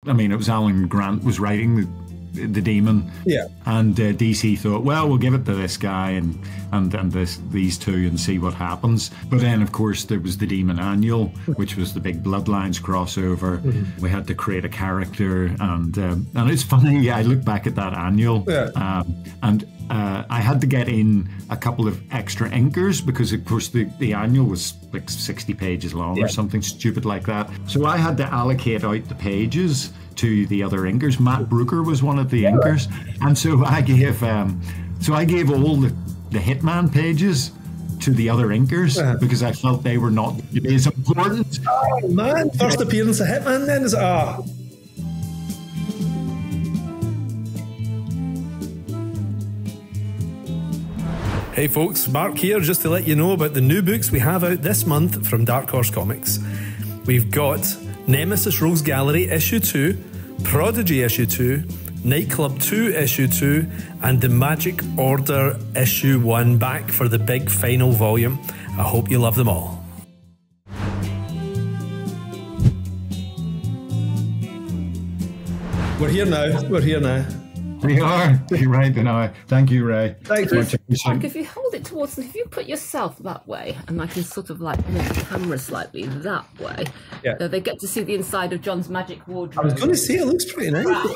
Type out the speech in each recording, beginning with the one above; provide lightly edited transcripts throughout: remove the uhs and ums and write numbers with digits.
I mean, it was Alan Grant was writing the Demon, and DC thought, well, we'll give it to this guy and these two and see what happens. But then, of course, there was the Demon Annual, which was the big Bloodlines crossover. We had to create a character, and it's funny. Yeah, I look back at that annual, and I had to get in a couple of extra inkers because, of course, the annual was like 60 pages long or something stupid like that. So I had to allocate out the pages to the other inkers. Matt Brooker was one of the inkers, and so I gave all the Hitman pages to the other inkers because I felt they were not as important. Oh man, first appearance of Hitman then is Hey folks, Mark here just to let you know about the new books we have out this month from Dark Horse Comics. We've got Nemesis Rogues Gallery Issue 2, Prodigy Issue 2, Nightclub 2 Issue 2, and The Magic Order Issue 1 back for the big final volume. I hope you love them all. We're here now. We are. You're right, now. Thank you, Ray. Thank you. Mark, if you hold it towards, if you put yourself that way, and I can sort of like move the camera slightly that way, they get to see the inside of John's magic wardrobe. I was going to say, it looks pretty nice. No,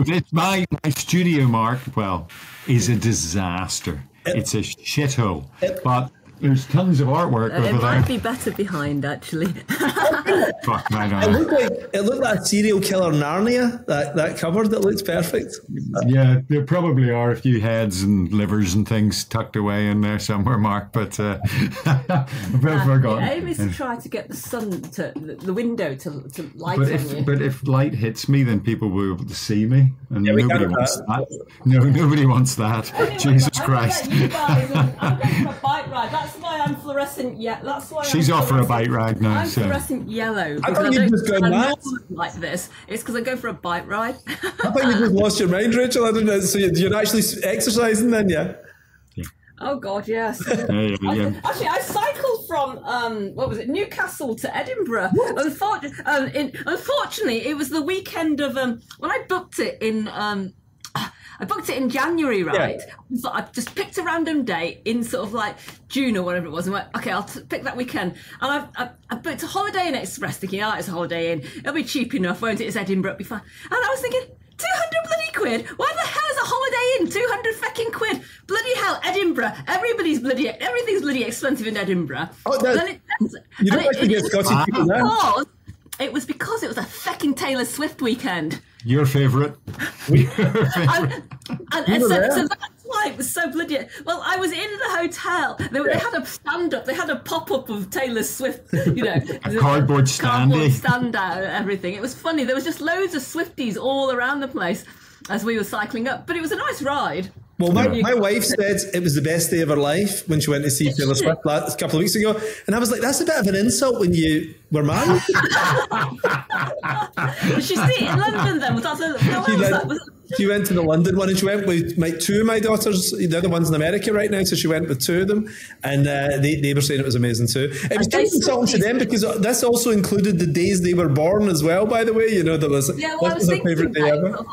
it's my studio, Mark, is a disaster. It's a shithole. But there's tons of artwork over there. It might be better behind, actually. Fuck, I don't know. It looked like a serial killer Narnia, that cover that looks perfect. Yeah, there probably are a few heads and livers and things tucked away in there somewhere, Mark, but I've forgotten. The aim is to try to get the sun, the window to light on you. But if light hits me, then people will be able to see me, and nobody wants that. No, nobody wants that. Anyway, Jesus Christ. You guys, I'm going for a bike ride. That's why I'm fluorescent. Yeah, that's why she's off for a bike ride now. I'm fluorescent yellow. I thought you just go mad like this. It's because I go for a bike ride. I thought you just lost your mind, Rachel. I don't know. So you're actually exercising then, yeah? Oh God, yes. Actually, I cycled from what was it, Newcastle to Edinburgh. Unfortunately, it was the weekend of when I booked it in. I booked it in January, right? Yeah. So I just picked a random date in sort of like June or whatever it was, and went, okay, I'll pick that weekend. And I booked a Holiday Inn Express, thinking, it's a Holiday Inn. It'll be cheap enough, won't it? It's Edinburgh, it'll be fine. And I was thinking, 200 bloody quid? Why the hell is a Holiday Inn 200 fucking quid? Bloody hell, Edinburgh. Everything's bloody expensive in Edinburgh. Oh, you don't like to get Scottish people there. It was because it was a fucking Taylor Swift weekend. Your favourite. So that's why it was so bloody. Well, I was in the hotel. They had a stand-up. They had a pop-up of Taylor Swift. A cardboard stand out and everything. It was funny. There was just loads of Swifties all around the place as we were cycling up. But it was a nice ride. Well, my wife said it was the best day of her life when she went to see Taylor Swift a couple of weeks ago. And I was like, that's a bit of an insult when you were married. She's in London then. She went to the London one, and she went with two of my daughters. The other one's in America right now, so she went with two of them. And they were saying it was amazing too. It was kind of insulting to them because this also included the days they were born as well, by the way. That was their favourite day ever.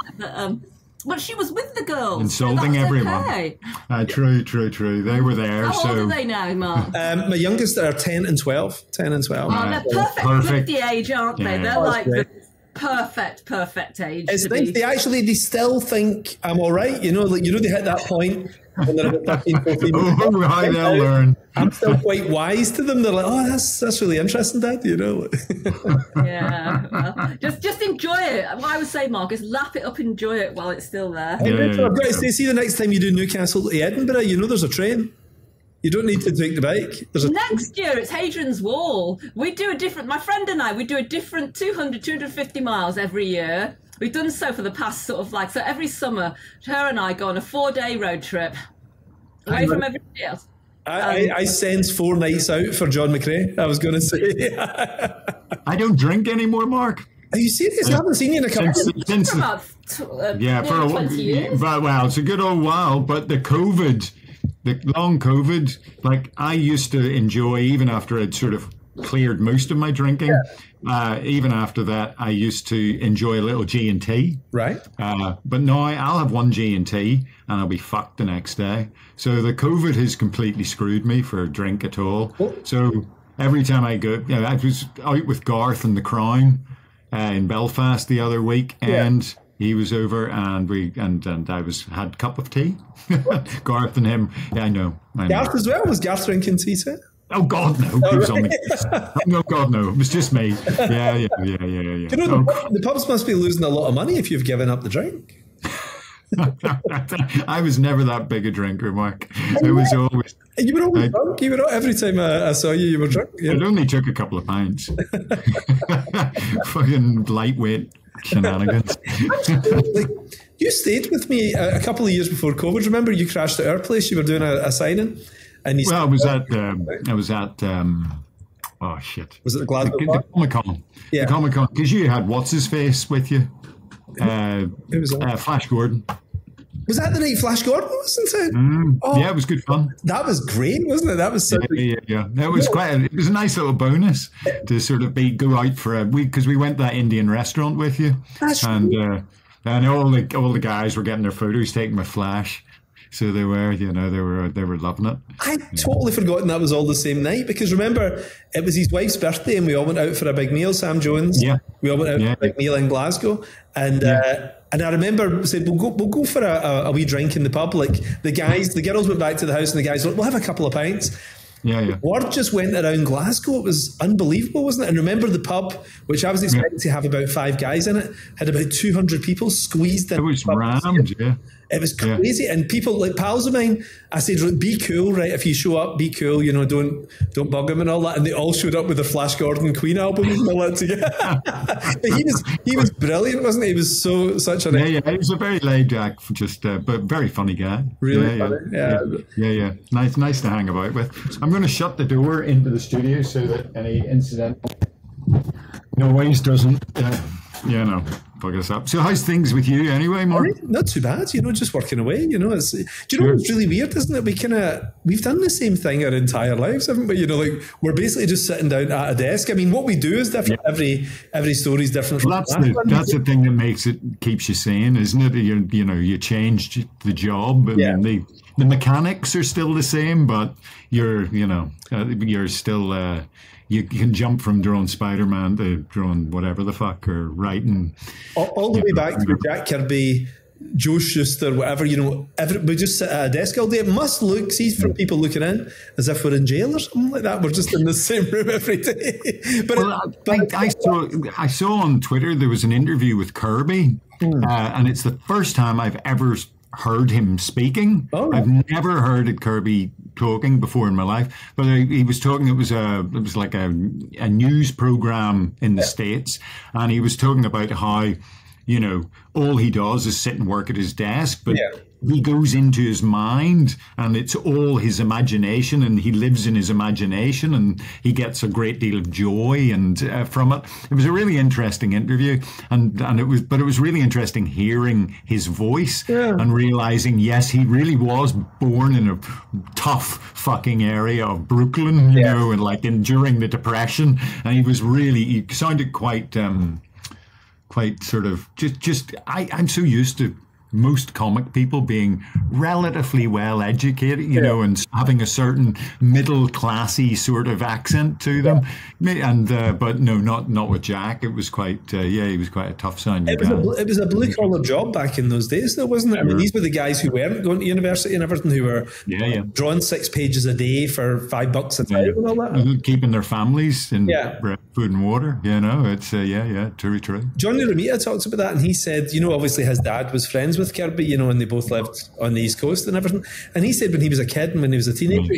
But she was with the girls. Insulting everyone. Okay. True. They were there. How old are they now, Mark? My youngest are 10 and 12. 10 and 12. Oh, they're perfect age, aren't they? They're like the perfect age. They still think I'm all right. They hit that point when they're about 13, 14. How they'll learn. I'm still quite wise to them. They're like, oh, that's really interesting, Dad. Yeah. Well, just enjoy it. What I would say, Mark, is lap it up, enjoy it while it's still there. I've got to say, see the next time you do Newcastle to Edinburgh, there's a train. You don't need to take the bike. Next year, it's Hadrian's Wall. My friend and I, we do a different 200, 250 miles every year. We've done so for the past so every summer, her and I go on a 4-day road trip away from everybody else. I sense 4 nights out for John McCrea, I was going to say. I don't drink anymore, Mark. Are you serious? I haven't seen you in a couple of years. For about 20 years. Well, it's a good old while, but the long COVID, I used to enjoy, even after I'd sort of cleared most of my drinking, even after that, I used to enjoy a little G&T. Right. But now I'll have one G&T and I'll be fucked the next day. So the COVID has completely screwed me for a drink at all. So every time I go, I was out with Garth and the Crown in Belfast the other week, and he was over, and I had a cup of tea. Garth and him. Yeah, I know. Garth as well? Was Garth drinking tea too? Oh God, no! He was on the No, God, no! It was just me. Yeah. You know, the pubs must be losing a lot of money if you've given up the drink. I was never that big a drinker, Mark. It was always. You were always drunk. You were every time I saw you, you were drunk. Yeah. It only took a couple of pints. Fucking lightweight shenanigans. You stayed with me a couple of years before COVID. Remember, you crashed at our place. You were doing a signing, and you. Well, I was at. Oh shit! Was it the Glasgow? The Comic-Con. Yeah, the Comic-Con, because you had what's his face with you. It was Flash Gordon. Was that the night Flash Gordon was in town? Yeah, it was good fun. That was great, wasn't it? That was so yeah. It was it was a nice little bonus to sort of go out for a week, because we went to that Indian restaurant with you. That's and all the guys were getting their photos taken with Flash. So they were, they were loving it. I totally forgotten that was all the same night, because remember, it was his wife's birthday and we all went out for a big meal. Sam Jones, we all went out for a big meal in Glasgow, and I remember said we'll go for a wee drink in the pub. Like the girls went back to the house and the guys were like, we'll have a couple of pints. Yeah. Word just went around Glasgow. It was unbelievable, wasn't it? And remember the pub, which I was expecting to have about 5 guys in it, had about 200 people squeezed in. It was rammed, yeah. It was crazy. Yeah. And people, like pals of mine, I said, be cool, right? If you show up, be cool, don't bug him and all that. And they all showed up with their Flash Gordon Queen albums and all that together. But he was brilliant, wasn't he? He was such an... Yeah, he was a very laid back, but very funny guy. Really funny. Yeah. Nice to hang about with. I'm going to shut the door into the studio so that any incidental noise doesn't... fuck us up. So how's things with you anyway, Mark? Not too bad, just working away. It's what's really weird, isn't it? We've done the same thing our entire lives, haven't we? We're basically just sitting down at a desk. I mean, what we do is different. Yeah. Every story is different. Well, that's the thing that keeps you sane, isn't it? You changed the job. I mean, the mechanics are still the same, but you're still. You can jump from drawing Spider-Man to drawing whatever the fuck, or writing. All the way back to Jack Kirby, Joe Shuster, whatever, we just sit at a desk all day. It must look, from people looking in, as if we're in jail or something like that. We're just in the same room every day. I saw on Twitter there was an interview with Kirby, and it's the first time I've ever heard him speaking. Oh. I've never heard Kirby talking before in my life, but he was talking. It was like a news program in the States, and he was talking about how all he does is sit and work at his desk, but he goes into his mind, and it's all his imagination, and he lives in his imagination, and he gets a great deal of joy from it. It was a really interesting interview, and it was really interesting hearing his voice and realizing, yes, he really was born in a tough fucking area of Brooklyn, and during the Depression, and he sounded quite sort of I'm so used to most comic people being relatively well educated, and having a certain middle classy sort of accent to them. And but no, not with Jack. It was quite he was quite a tough sounding guy. It was a blue collar job back in those days, though, wasn't it? Sure. I mean, these were the guys who weren't going to university and everything, who were drawing 6 pages a day for $5 a time and all that, keeping their families in food and water. It's true. Johnny Romita talks about that, and he said, obviously his dad was friends with Kirby, and they both lived on the East Coast and everything. And he said when he was a kid and when he was a teenager,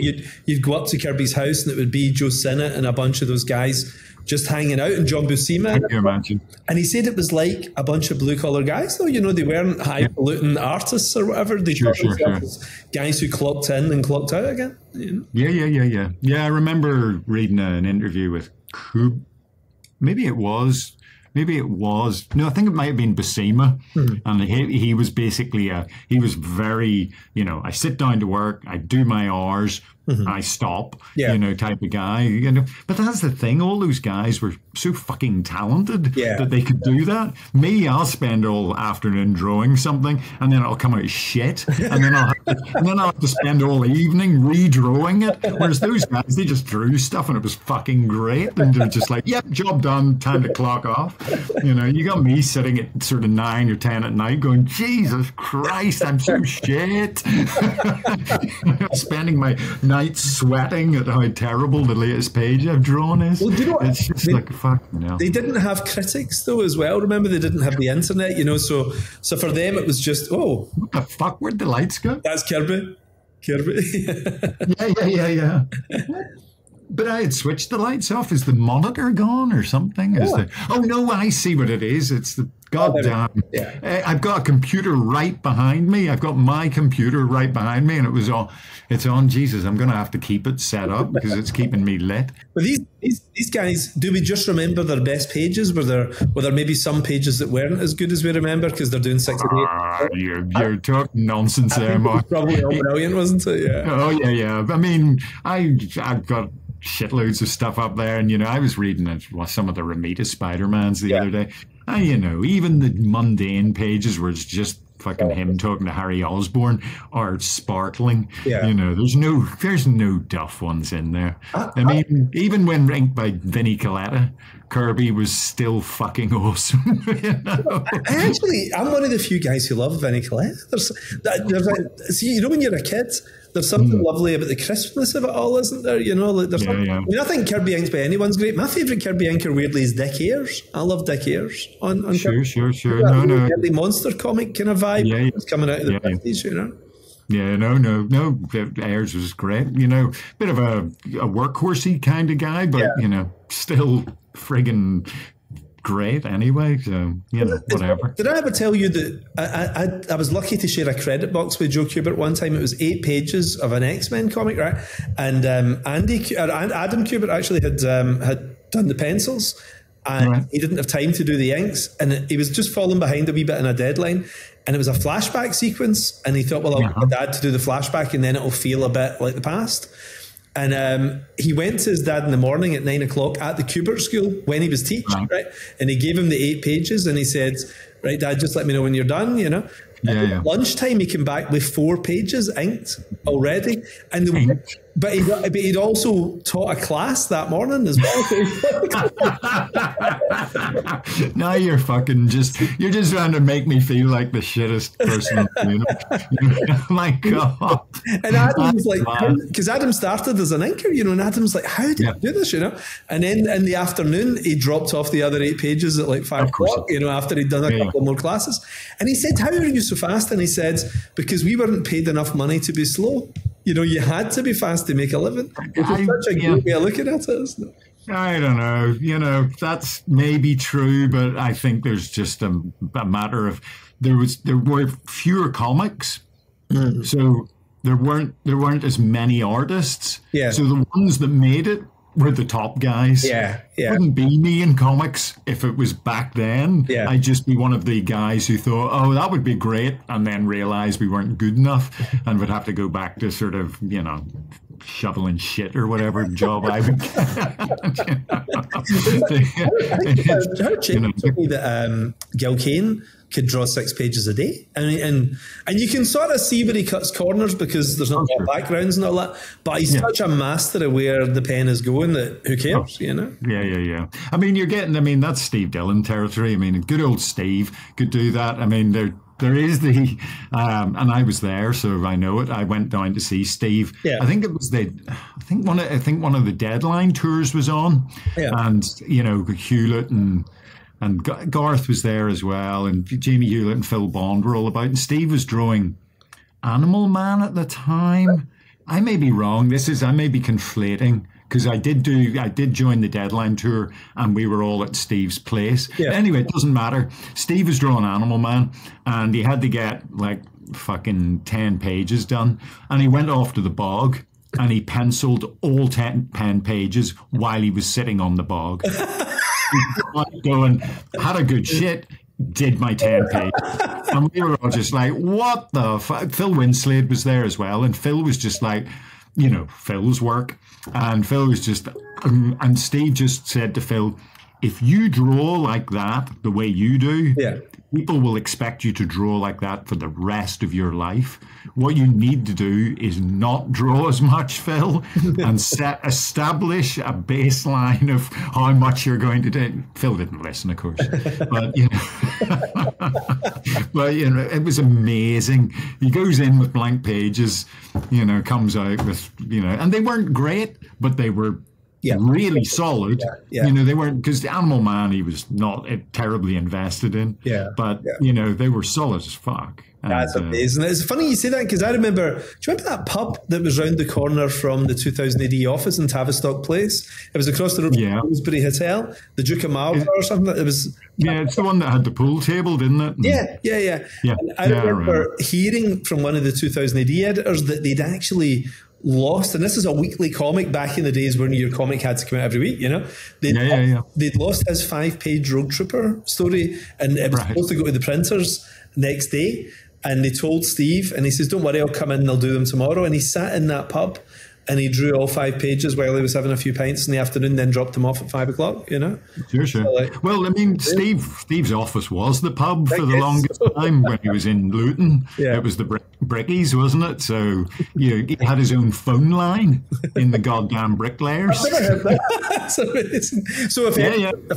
you'd go up to Kirby's house and it would be Joe Sinnott and a bunch of those guys just hanging out, and John Buscema. Can you imagine? And he said it was like a bunch of blue collar guys, though. They weren't highfalutin artists or whatever. They were guys who clocked in and clocked out again. Yeah, I remember reading an interview with Coop. Maybe it was. No, I think it might have been Buscema. And he was basically he was very, I sit down to work, I do my hours, I stop, type of guy, But that's the thing. All those guys were so fucking talented that they could do that. Me, I'll spend all afternoon drawing something, and then it'll come out shit, and then I'll have to spend all evening redrawing it. Whereas those guys, they just drew stuff, and it was fucking great. And they're just like, "Yep, job done. Time to clock off." You got me sitting at sort of 9 or 10 at night, going, "Jesus Christ, I'm so shit." Spending my nights sweating at how terrible the latest page I've drawn is. Well, do you know what? It's just like fucking hell. They didn't have critics though as well. Remember, they didn't have the internet, so for them it was just, what the fuck, where'd the lights go? That's Kirby. Yeah. But I had switched the lights off. Is the monitor gone or something? Oh no, I see what it is. It's the goddamn. I've got a computer right behind me. I've got my computer right behind me, and it's on. Jesus, I'm going to have to keep it set up because it's keeping me lit. But these guys, do we just remember their best pages? Were there maybe some pages that weren't as good as we remember because they're doing 6 or 8? You're talking nonsense there, Mark. Probably all brilliant, wasn't it? Yeah. Oh yeah. I mean, I've got shitloads of stuff up there, and I was reading some of the Ramita Spider-Mans the other day, and even the mundane pages where it's just fucking him talking to Harry Osborn are sparkling. There's no duff ones in there. I mean, even when inked by Vinnie Coletta, Kirby was still fucking awesome. I'm one of the few guys who love Vinnie Coletta. When you're a kid, there's something lovely about the crispness of it all, isn't there? I think Kirby inks by anyone's great. My favourite Kirby inker, weirdly, is Dick Ayers. I love Dick Ayers on Kirby. Sure. No. Early monster comic kind of vibe. It's coming out of the 50s, Yeah, no. Ayers was great. Bit of a workhorsey kind of guy, but still friggin' great anyway. So whatever. Did I ever tell you that I was lucky to share a credit box with Joe Kubert one time? It was 8 pages of an X-Men comic, right? And Adam Kubert actually had done the pencils. And he didn't have time to do the inks, and he was just falling behind a wee bit in a deadline. And it was a flashback sequence, and he thought, well, I'll get my dad to do the flashback, and then it'll feel a bit like the past. And he went to his dad in the morning at 9 o'clock at the Kubert school when he was teaching, right? And he gave him the 8 pages, and he said, "Right, Dad, just let me know when you're done." At lunchtime, he came back with 4 pages inked already, and but he'd also taught a class that morning as well. Now you're just trying to make me feel like the shittest person. My God. And Adam was like, because Adam started as an inker, and Adam's like, how did you do this, And then in the afternoon, he dropped off the other 8 pages at like 5 o'clock, after he'd done a couple more classes. And he said, "How are you so fast?" And he said, "Because we weren't paid enough money to be slow. You had to be fast to make a living." Which is such a great way of looking at it, isn't it? I don't know. That's maybe true, but I think there's just a matter of there were fewer comics, so there weren't as many artists. Yeah. So the ones that made it were the top guys. Yeah. Wouldn't be me in comics if it was back then. Yeah. I'd just be one of the guys who thought, oh, that would be great, and then realized we weren't good enough and would have to go back to sort of, shoveling shit or whatever job I would get. I heard Jim told me that Gil Kane could draw 6 pages a day, and you can sort of see where he cuts corners because there's not a lot of backgrounds and all that, but he's such a master of where the pen is going that who cares, Yeah. I mean, that's Steve Dillon territory. I mean, good old Steve could do that. I mean, there is the, and I was there, so I know it. I went down to see Steve. Yeah. I think it was one of the Deadline tours was on, and Hewlett and Garth was there as well, and Jamie Hewlett and Phil Bond were all about. And Steve was drawing Animal Man at the time. I may be wrong. I may be conflating. Because I did join the Deadline tour, and we were all at Steve's place. Yeah. Anyway, it doesn't matter. Steve was drawing Animal Man, and he had to get like fucking 10 pages done. And he went off to the bog, and he penciled all 10 pages while he was sitting on the bog. Going, had a good shit, did my 10 pages. And we were all just like, what the fuck? Phil Winslade was there as well, and Phil was just like, Phil's work. And Phil was just, and Steve just said to Phil, if you draw like that, the way you do, people will expect you to draw like that for the rest of your life. What you need to do is not draw as much, Phil, and establish a baseline of how much you're going to do. Phil didn't listen, of course, but but it was amazing. He goes in with blank pages, comes out with, and they weren't great, but they were really solid. They weren't, because the Animal Man he was not terribly invested in. But they were solid as fuck. That's amazing. It's funny you say that, because I remember, do you remember that pub that was round the corner from the 2000 AD office in Tavistock Place? It was across the road from the Bloomsbury Hotel, the Duke of Marlborough or something. It was. Yeah, it's the one that had the pool table, didn't it? Yeah. And I remember hearing from one of the 2000 AD editors that they'd actually lost, and this is a weekly comic back in the days when your comic had to come out every week, they'd lost his 5-page Rogue Trooper story, and it was supposed to go to the printers next day, and they told Steve, and he says, don't worry, I'll come in and I'll do them tomorrow. And he sat in that pub and he drew all 5 pages while he was having a few pints in the afternoon, then dropped them off at 5 o'clock, Sure. So well, I mean, Steve's office was the pub for the longest time when he was in Luton. It was the Brickies, wasn't it? So he had his own phone line in the goddamn bricklayers. I've never heard that. That's amazing. So if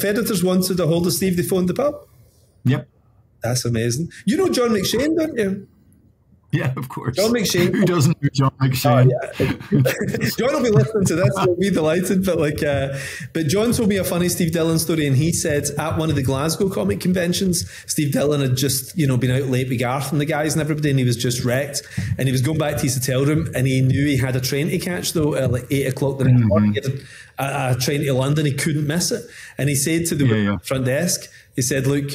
editors wanted a hold of Steve, they phoned the pub? Yep. That's amazing. You know John McShane, don't you? Yeah, of course. John McShane. Who doesn't know John McShane? John will be listening to this. He'll be delighted. But John told me a funny Steve Dillon story, and he said at one of the Glasgow comic conventions, Steve Dillon had just been out late with Garth and the guys and everybody, and he was just wrecked, and he was going back to his hotel room, and he knew he had a train to catch though at like 8 o'clock the next morning. He had a train to London. He couldn't miss it, and he said to the front desk, he said, "Look,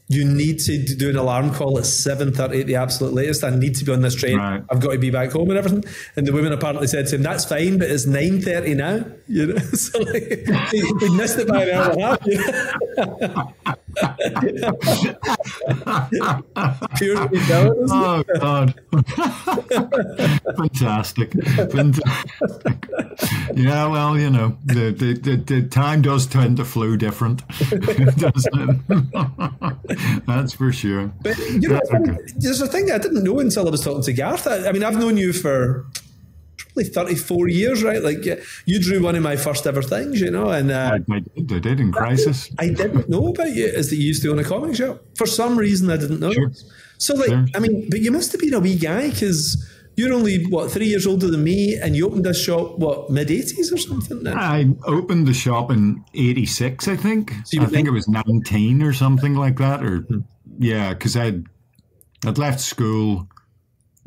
you need to do an alarm call at 7:30 at the absolute latest. I need to be on this train. Right. I've got to be back home and everything." And the woman apparently said to him, "That's fine, but it's 9:30 now." So he missed it by an hour and a half. Pure intelligence. Oh God! Fantastic. Yeah, well, the time does tend to flow different, doesn't it? That's for sure. But there's a thing I didn't know until I was talking to Garth. I mean, I've known you for probably 34 years, right? Like, you drew one of my first ever things, and I did in Crisis. I didn't know about you is that you used to own a comic shop. For some reason, I didn't know. Sure. So, I mean, but you must have been a wee guy, because you're only, 3 years older than me, and you opened this shop, mid-80s or something? Now? I opened the shop in 86, I think. So I think it was 19 or something like that. Because I'd left school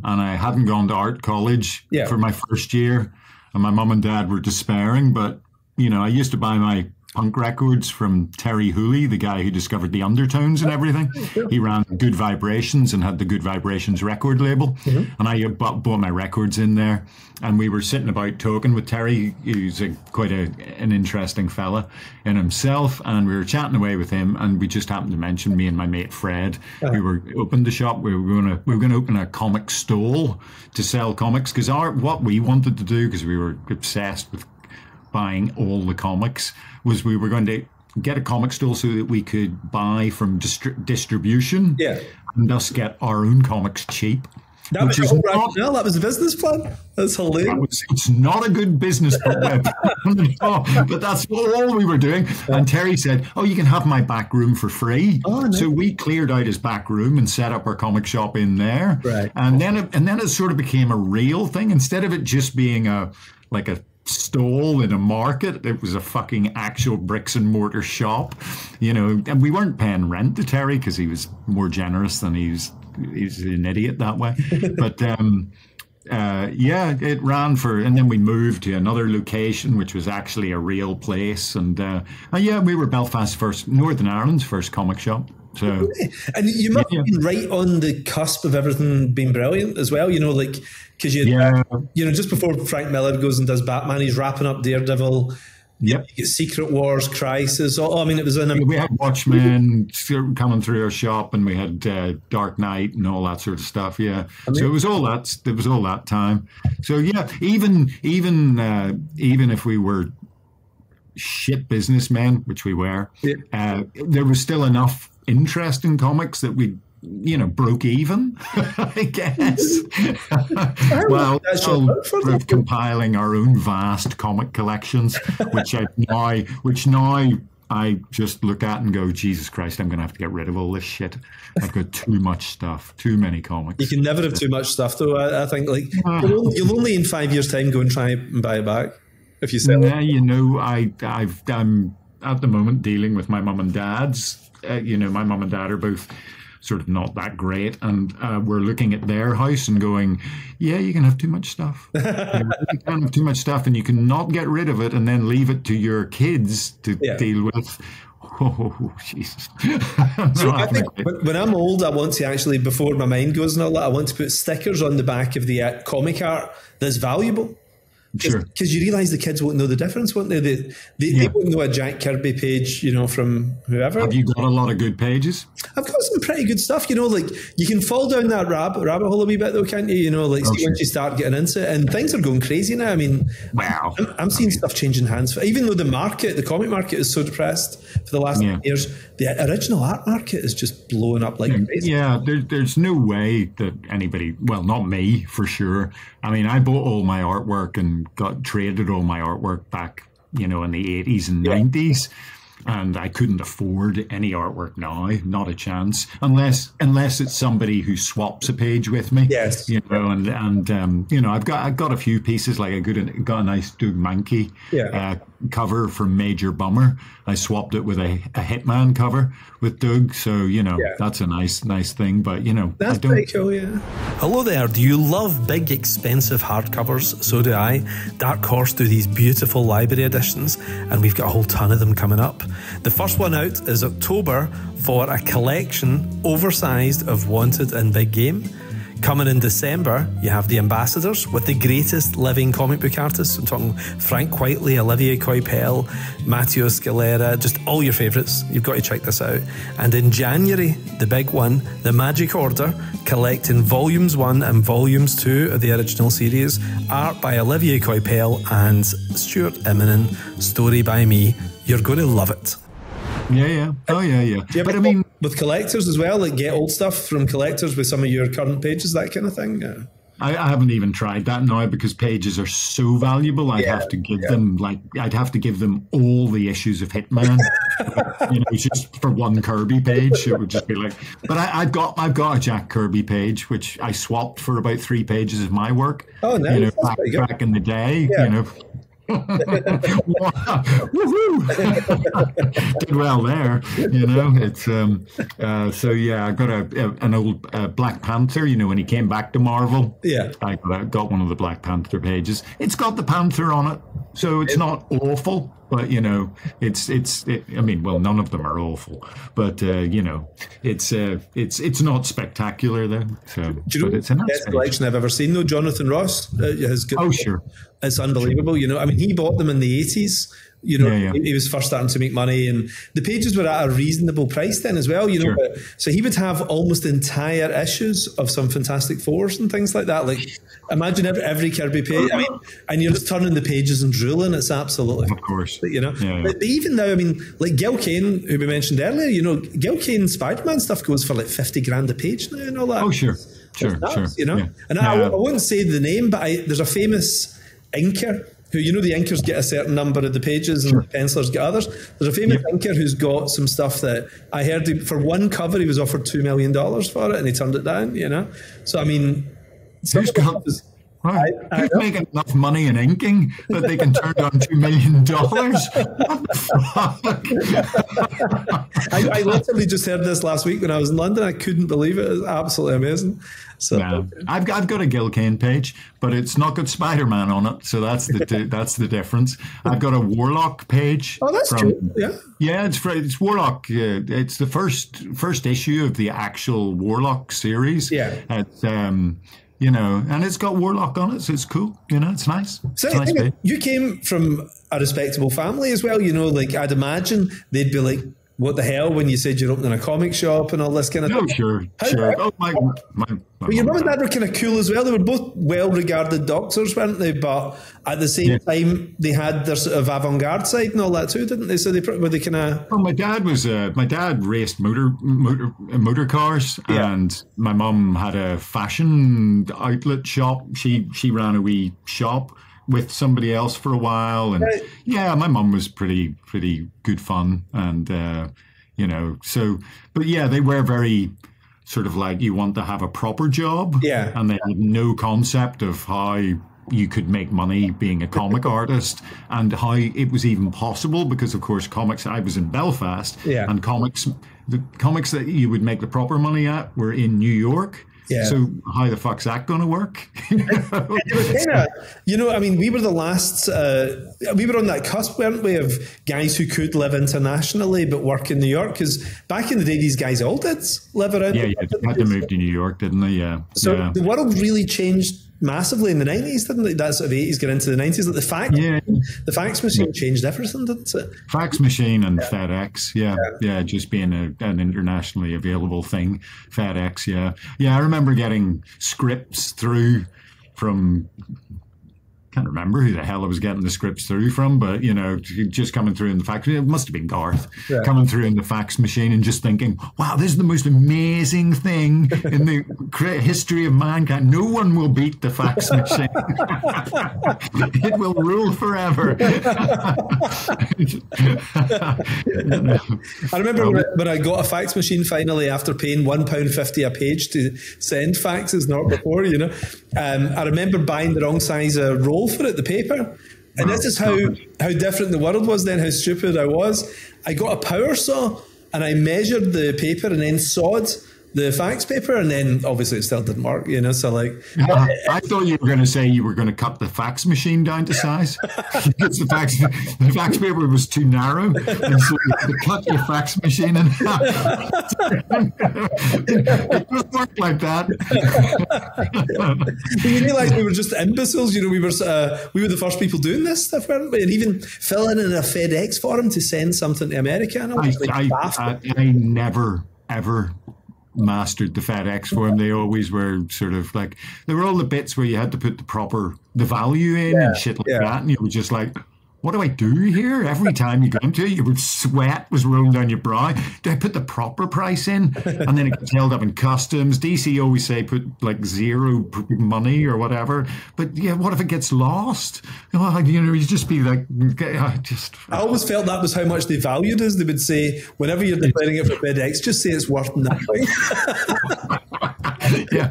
and I hadn't gone to art college for my first year, and my mum and dad were despairing. But, I used to buy my punk records from Terry Hooley, the guy who discovered the undertones and everything. He ran Good Vibrations and had the Good Vibrations record label. And I bought my records in there. And we were sitting about talking with Terry, who's quite an interesting fella in himself. And we were chatting away with him, and we just happened to mention me and my mate Fred. We were opened the shop. We were going to open a comic stall to sell comics, because what we wanted to do, because we were obsessed with buying all the comics, was we were going to get a comic stall so that we could buy from distribution and thus get our own comics cheap. That was the business plan. That's hilarious. It's not a good business plan, but that's all we were doing. And Terry said, "Oh, you can have my back room for free." Oh, no. So we cleared out his back room and set up our comic shop in there. Right. And then it sort of became a real thing. Instead of it just being a stall in a market, it was a fucking actual bricks and mortar shop, and we weren't paying rent to Terry because he was more generous than he's an idiot that way. But it ran and then we moved to another location, which was actually a real place. And we were Northern Ireland's first comic shop. So, and you must have been right on the cusp of everything being brilliant as well, because just before Frank Miller goes and does Batman, he's wrapping up Daredevil, Yep. You get Secret Wars, Crisis. Oh, I mean, it was we had Watchmen coming through our shop, and we had Dark Knight and all that sort of stuff. Yeah, so it was all that. It was all that time. So yeah, even if we were shit businessmen, which we were, there was still enough interest in comics that we, broke even, I guess. Well, sort of compiling our own vast comic collections, which now I just look at and go, Jesus Christ, I'm going to have to get rid of all this shit. I've got too much stuff, too many comics. You can never have too much stuff, though. I think you'll only in 5 years' time go and try and buy it back if you sell it. I'm at the moment dealing with my mum and dad's. My mum and dad are both sort of not that great, and we're looking at their house and going, yeah, you can have too much stuff. You can have too much stuff, and you cannot get rid of it and then leave it to your kids to deal with. Oh, Jesus. So I think when I'm old, I want to actually, before my mind goes and all that, I want to put stickers on the back of the comic art that's valuable. Sure. Because you realise the kids won't know the difference, won't they? They won't know a Jack Kirby page, from whoever. Have you got a lot of good pages? I've got some pretty good stuff, like you can fall down that rabbit hole a wee bit though, can't you? Once you start getting into it, and things are going crazy now. I mean, wow. I'm seeing stuff changing hands. Even though the comic market is so depressed for the last years, the original art market is just blowing up like crazy. Yeah, there's no way that anybody, well, not me for sure. I mean, I bought all my artwork and traded all my artwork back, in the 80s and 90s. And I couldn't afford any artwork now, not a chance, unless it's somebody who swaps a page with me. Yes, I've got a few pieces, like I got a nice Doug Mankey cover from Major Bummer. I swapped it with a Hitman cover with Doug, so that's a nice thing. But that's pretty cool. Yeah. Hello there. Do you love big, expensive hardcovers? So do I. Dark Horse do these beautiful library editions, and we've got a whole ton of them coming up. The first one out is October for a collection oversized of Wanted and Big Game. Coming in December, you have The Ambassadors with the greatest living comic book artists. I'm talking Frank Whiteley, Olivier Coipel, Matteo Scalera, just all your favourites. You've got to check this out. And in January, the big one, The Magic Order, collecting Volumes 1 and Volumes 2 of the original series. Art by Olivier Coipel and Stuart Immonen. Story by me. You're going to love it. Yeah. Oh, yeah. But I mean, with collectors as well, like get old stuff from collectors with some of your current pages, that kind of thing. Yeah. I haven't even tried that now because pages are so valuable. I'd have to give them I'd have to give them all the issues of Hitman, just for one Kirby page. It would just be like. But I've got a Jack Kirby page which I swapped for about 3 pages of my work. Oh, nice. Back in the day. Did well there, It's I got an old Black Panther. When he came back to Marvel, I got one of the Black Panther pages. It's got the Panther on it, so it's not awful. But I mean, none of them are awful. But it's not spectacular though. So, it's a nice best collection I've ever seen though. Jonathan Ross has got. Oh, sure. It's unbelievable. I mean, he bought them in the 80s. He was first starting to make money, and the pages were at a reasonable price then as well. Sure. So he would have almost entire issues of some Fantastic Fours and things like that. Like, imagine every Kirby page. I mean, and you're just turning the pages and drooling. It's absolutely, of course, But even now, I mean, like Gil Kane, who we mentioned earlier. Gil Kane Spider-Man stuff goes for like 50 grand a page now and all that. Oh, sure. Nuts, And I wouldn't say the name, but there's a famous inker who, the inkers get a certain number of the pages and the pencilers get others. There's a famous inker who's got some stuff that I heard for one cover he was offered $2 million for it and he turned it down, So I mean, who's making enough money in inking that they can turn down $2 million? What the fuck? I literally just heard this last week when I was in London. I couldn't believe it. It was absolutely amazing. So I've got a Gil Kane page, but it's not got Spider-Man on it, so that's the difference. I've got a Warlock page. Oh, that's cool. Yeah, it's Warlock. It's the first issue of the actual Warlock series. Yeah, it's you know, and it's got Warlock on it, so it's cool. You know, it's nice. So it's nice you came from a respectable family as well. You know, like I'd imagine they'd be like, what the hell when you said you're opening a comic shop and all this kind of thing? Sure. Oh, my but your mum and dad were kind of cool as well. They were both well-regarded doctors, weren't they? But at the same time, they had their sort of avant-garde side and all that too, didn't they? So were they kind of... Well, my dad raced motor cars, and my mum had a fashion outlet shop. She ran a wee shop with somebody else for a while, and my mum was pretty good fun, and you know, so, but yeah, they were very sort of like, you want to have a proper job, and they had no concept of how you could make money being a comic artist, and how it was even possible, because of course comics, I was in Belfast, and the comics that you would make the proper money at were in New York. Yeah. So how the fuck's that going to work? You know, I mean, we were the last, we were on that cusp, weren't we, of guys who could live internationally but work in New York? Because back in the day, these guys all did live around. Yeah, they had to move to New York, didn't they? Yeah. So the world really changed massively in the 90s, didn't it? That sort of 80s got into the 90s. Like the fax machine changed everything, didn't it? Fax machine and FedEx, just being an internationally available thing. FedEx, yeah. I remember getting scripts through from... Can't remember who the hell I was getting the scripts through from, but you know, just coming through in the fax, it must have been Garth coming through in the fax machine and just thinking, wow, this is the most amazing thing in the history of mankind. No one will beat the fax machine. It will rule forever. I remember when I got a fax machine finally after paying £1.50 a page to send faxes, not before, you know. I remember buying the wrong size roll for it, the paper. And this is how different the world was then, how stupid I was. I got a power saw and I measured the paper and then sawed the fax paper, and then obviously it still didn't work, you know, so like... I thought you were going to say you were going to cut the fax machine down to size. Because the fax paper was too narrow, and so you cut your fax machine in half. It just worked like that. You realise we were just imbeciles, you know, we were the first people doing this stuff, weren't we? And even filling in a FedEx form to send something to America. And I never, ever mastered the FedEx form. They always were sort of like, there were all the bits where you had to put the value in and shit like that, and you were just like, what do I do here? Every time you go into it, your sweat was rolling down your brow. Do I put the proper price in? And then it gets held up in customs. DC always say put like zero money or whatever. But yeah, what if it gets lost? You know, you just be like, I always felt that was how much they valued us. They would say, whenever you're declaring it for FedEx, just say it's worth nothing. Yeah.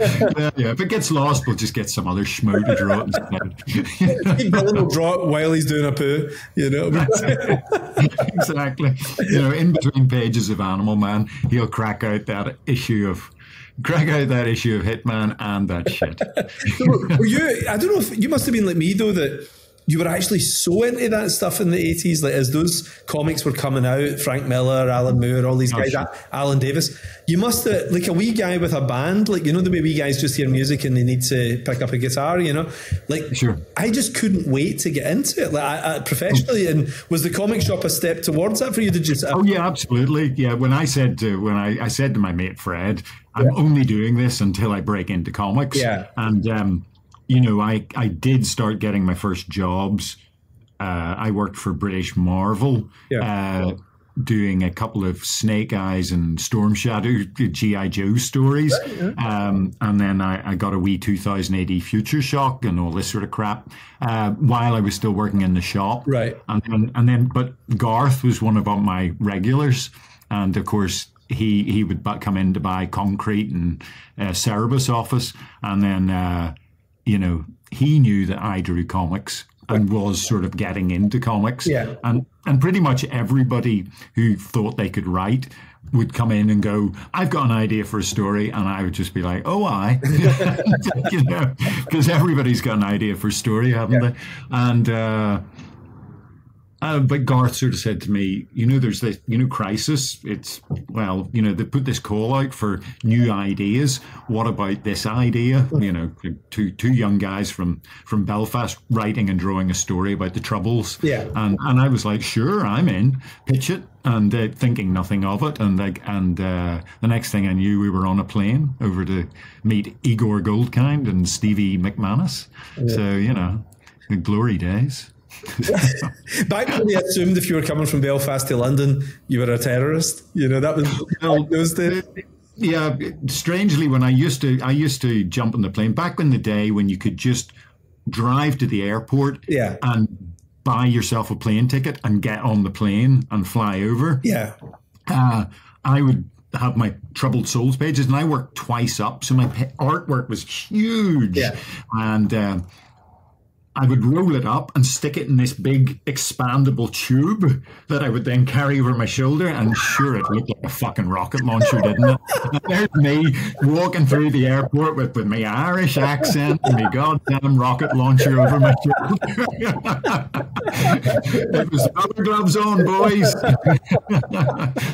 If it gets lost, we'll just get some other schmo to draw it. Steve Dillon will draw it while he's doing a poo, you know. Exactly. You know, in between pages of Animal Man, he'll crack out that issue of Hitman and that shit. Were you? I don't know if you must have been like me though, that you were actually so into that stuff in the 80s, like as those comics were coming out, Frank Miller, Alan Moore, all these guys, sure. Alan Davis. You must have, like a wee guy with a band, like, you know, the way wee guys just hear music and they need to pick up a guitar, you know? Like, sure. I just couldn't wait to get into it, like, I professionally. And was the comic shop a step towards that for you? Did you? Oh, yeah, absolutely. Yeah, when I said to my mate Fred, I'm only doing this until I break into comics. Yeah. And, you know, I did start getting my first jobs. I worked for British Marvel, doing a couple of Snake Eyes and Storm Shadow G.I. Joe stories. Right, yeah. And then I got a wee 2000 AD Future Shock and all this sort of crap while I was still working in the shop. Right. And then, but Garth was one of my regulars. And of course, he would come in to buy concrete and Cerebus office. And then, you know, he knew that I drew comics and was sort of getting into comics. Yeah. And pretty much everybody who thought they could write would come in and go, I've got an idea for a story. And I would just be like, oh, you know, because everybody's got an idea for a story, haven't they? And But Garth sort of said to me, there's this, Crisis. It's, well, they put this call out for new ideas. What about this idea? Two young guys from Belfast writing and drawing a story about the Troubles. Yeah. And I was like, sure, I'm in. Pitch it. And thinking nothing of it. And the next thing I knew, we were on a plane over to meet Igor Goldkind and Stevie McManus. Yeah. So, the glory days. Back when they assumed if you were coming from Belfast to London, you were a terrorist. That was those days. Yeah, strangely, when I used to jump on the plane back in the day when you could just drive to the airport, and buy yourself a plane ticket and get on the plane and fly over. Yeah, I would have my Troubled Souls pages, and I worked twice up, so my artwork was huge, and I would roll it up and stick it in this big expandable tube that I would then carry over my shoulder. And sure, it looked like a fucking rocket launcher, didn't it? And there's me walking through the airport with my Irish accent and my goddamn rocket launcher over my shoulder. It was rubber gloves on, boys.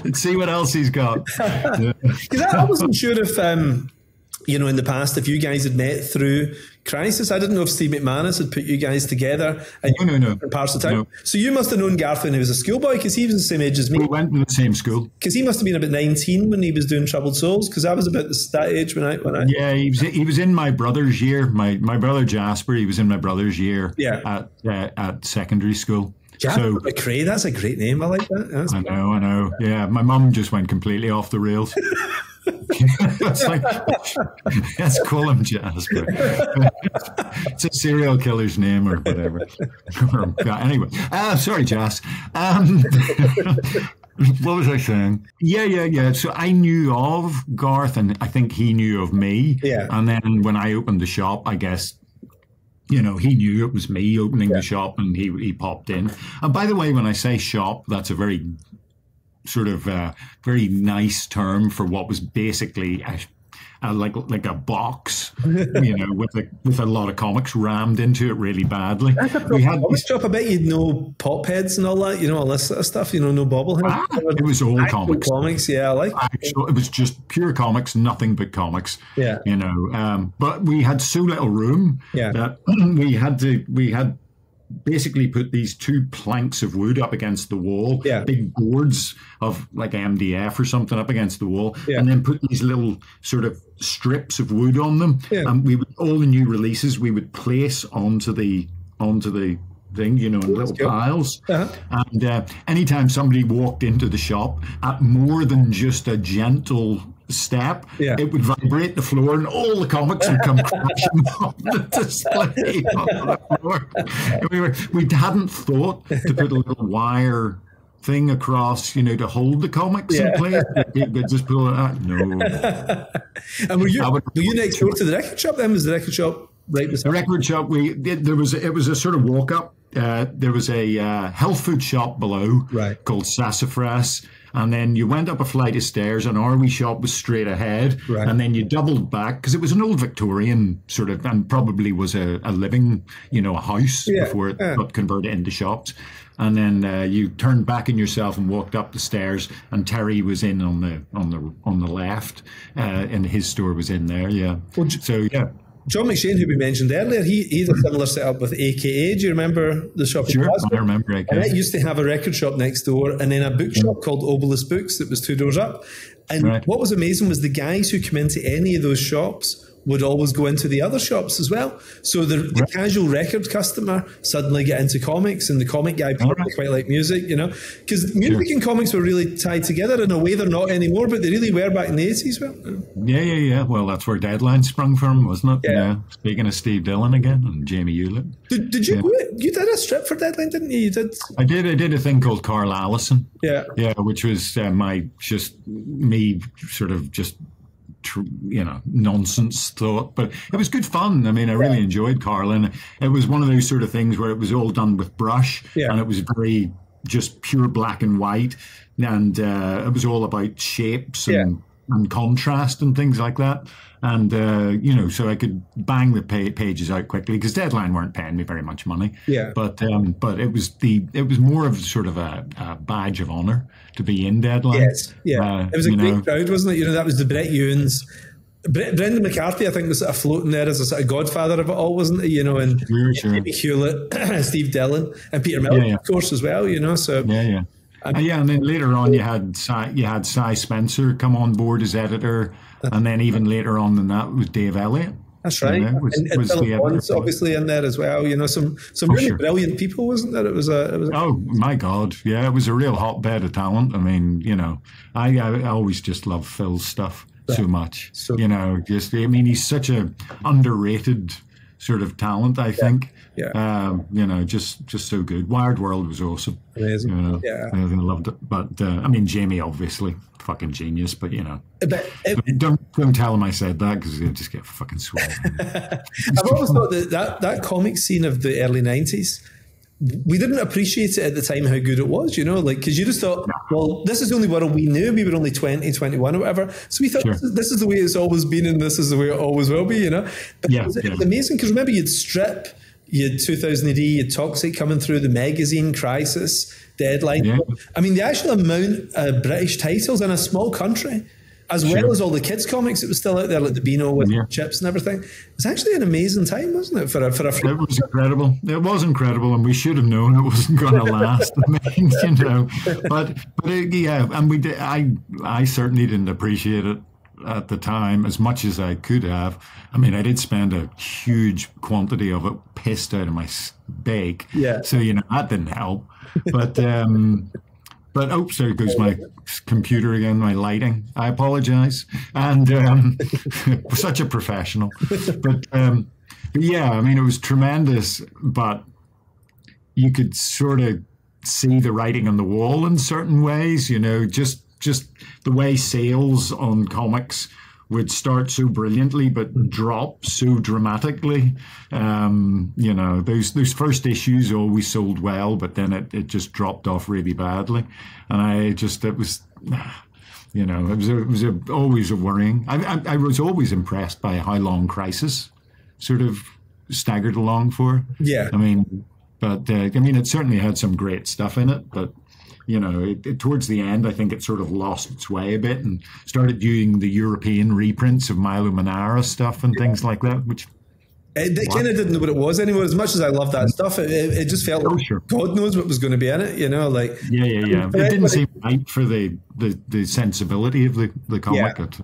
Let's see what else he's got. Because I wasn't sure if, in the past, if you guys had met through Crisis. I didn't know if Steve McManus had put you guys together in different parts of town. No. So you must have known Garth when he was a schoolboy, because he was the same age as me. We went to the same school. Because he must have been about 19 when he was doing Troubled Souls, because I was about that age when I. Yeah, he was in my brother's year. My brother Jasper, he was in my brother's year. At secondary school. Jasper McCrea, that's a great name. I like that. I know. Yeah, my mum just went completely off the rails. It's like, let's call him Jasper. It's a serial killer's name or whatever. Anyway, sorry, Jas. What was I saying? Yeah. So I knew of Garth, and I think he knew of me. Yeah. And then when I opened the shop, I guess, he knew it was me opening the shop, and he popped in. And by the way, when I say shop, that's a very sort of very nice term for what was basically like a box, with a lot of comics rammed into it really badly. We had this shop. I bet you'd know pop heads and all that, all this sort of stuff. No bobbleheads. It was all comics. Comics, yeah, I like. It was just pure comics, nothing but comics. Yeah, but we had so little room that we had basically put these two planks of wood up against the wall, big boards of like MDF or something up against the wall, and then put these little sort of strips of wood on them. And we would, all the new releases we would place onto the thing, in little piles. And anytime somebody walked into the shop at more than just a gentle step, it would vibrate the floor, and all the comics would come crashing off the display on the floor. We hadn't thought to put a little wire thing across, to hold the comics in place. They just pull it out. No. And were you next door to the record shop then? Was the record shop right beside? The record shop, it was a sort of walk up. There was a health food shop below called Sassafras. And then you went up a flight of stairs, and our wee shop was straight ahead. Right. And then you doubled back, because it was an old Victorian sort of, and probably was a living, a house before it got converted into shops. And then you turned back in yourself and walked up the stairs, and Terry was in on the left, and his store was in there. Yeah. Well, John McShane, who we mentioned earlier, he had a similar setup with AKA. Do you remember the shop? Sure, I remember AKA. And it used to have a record shop next door, and then a bookshop called Obelisk Books that was 2 doors up. And what was amazing was the guys who come into any of those shops would always go into the other shops as well. So the casual record customer suddenly get into comics, and the comic guy probably quite like music, because music and comics were really tied together in a way they're not anymore, but they really were back in the 80s. Yeah. Well, that's where Deadline sprung from, wasn't it? Yeah. Speaking of Steve Dillon again and Jamie Hewlett. Did you you did a strip for Deadline, didn't you? I did a thing called Carl Allison. Yeah, which was me sort of just nonsense thought, but it was good fun. I mean, I really enjoyed Carl, and it was one of those sort of things where it was all done with brush, and it was very just pure black and white, and it was all about shapes and and contrast and things like that. And, so I could bang the pages out quickly because Deadline weren't paying me very much money. Yeah. But it was more of sort of a badge of honor to be in Deadline. Yes. Yeah. It was a great crowd, wasn't it? That was the Brett Ewins. Brendan McCarthy, I think, was sort of floating there as a sort of godfather of it all, wasn't he? And Jamie Hewlett, Steve Dillon, and Peter Millar, of course, as well. So and then later on, you had Cy Spencer come on board as editor, and then even later on than that was Dave Elliott. That's right, and Philip Bond's obviously in there as well. Some really brilliant people, wasn't there? It was oh my God, yeah, it was a real hotbed of talent. I mean, I always just love Phil's stuff. So much, he's such a underrated sort of talent, I think. Just so good. Wired World was awesome. Amazing. I loved it. But Jamie, obviously, fucking genius. But don't tell him I said that because he'll just get fucking sworn. I've always thought that comic scene of the early 90s. We didn't appreciate it at the time how good it was, because you just thought, well, this is the only world we knew. We were only 20, 21 or whatever. So we thought, this is the way it's always been and this is the way it always will be, But it was amazing because remember, you'd Strip, you had 2000 AD, you had Toxic coming through, the magazine, Crisis, Deadline. Yeah. The actual amount of British titles in a small country, as well as all the kids' comics that was still out there, like the Beano with Chips and everything. It's actually an amazing time, wasn't it? It was incredible. It was incredible, and we should have known it wasn't going to last. And we did. I certainly didn't appreciate it at the time as much as I could have. I did spend a huge quantity of it pissed out of my bake. Yeah. So that didn't help. But. But there goes my computer again, my lighting. I apologize. And such a professional. But it was tremendous. But you could sort of see the writing on the wall in certain ways, just the way sales on comics would start so brilliantly but drop so dramatically. Those first issues always sold well, but then it just dropped off really badly. And it was always a worrying. I was always impressed by how long Crisis sort of staggered along for. Yeah. It certainly had some great stuff in it, but towards the end, I think it sort of lost its way a bit and started doing the European reprints of Milo Manara stuff and things like that, which... They kind of didn't know what it was anymore. As much as I love that stuff, it just felt like God knows what was going to be in it, It didn't seem right for the sensibility of the comic at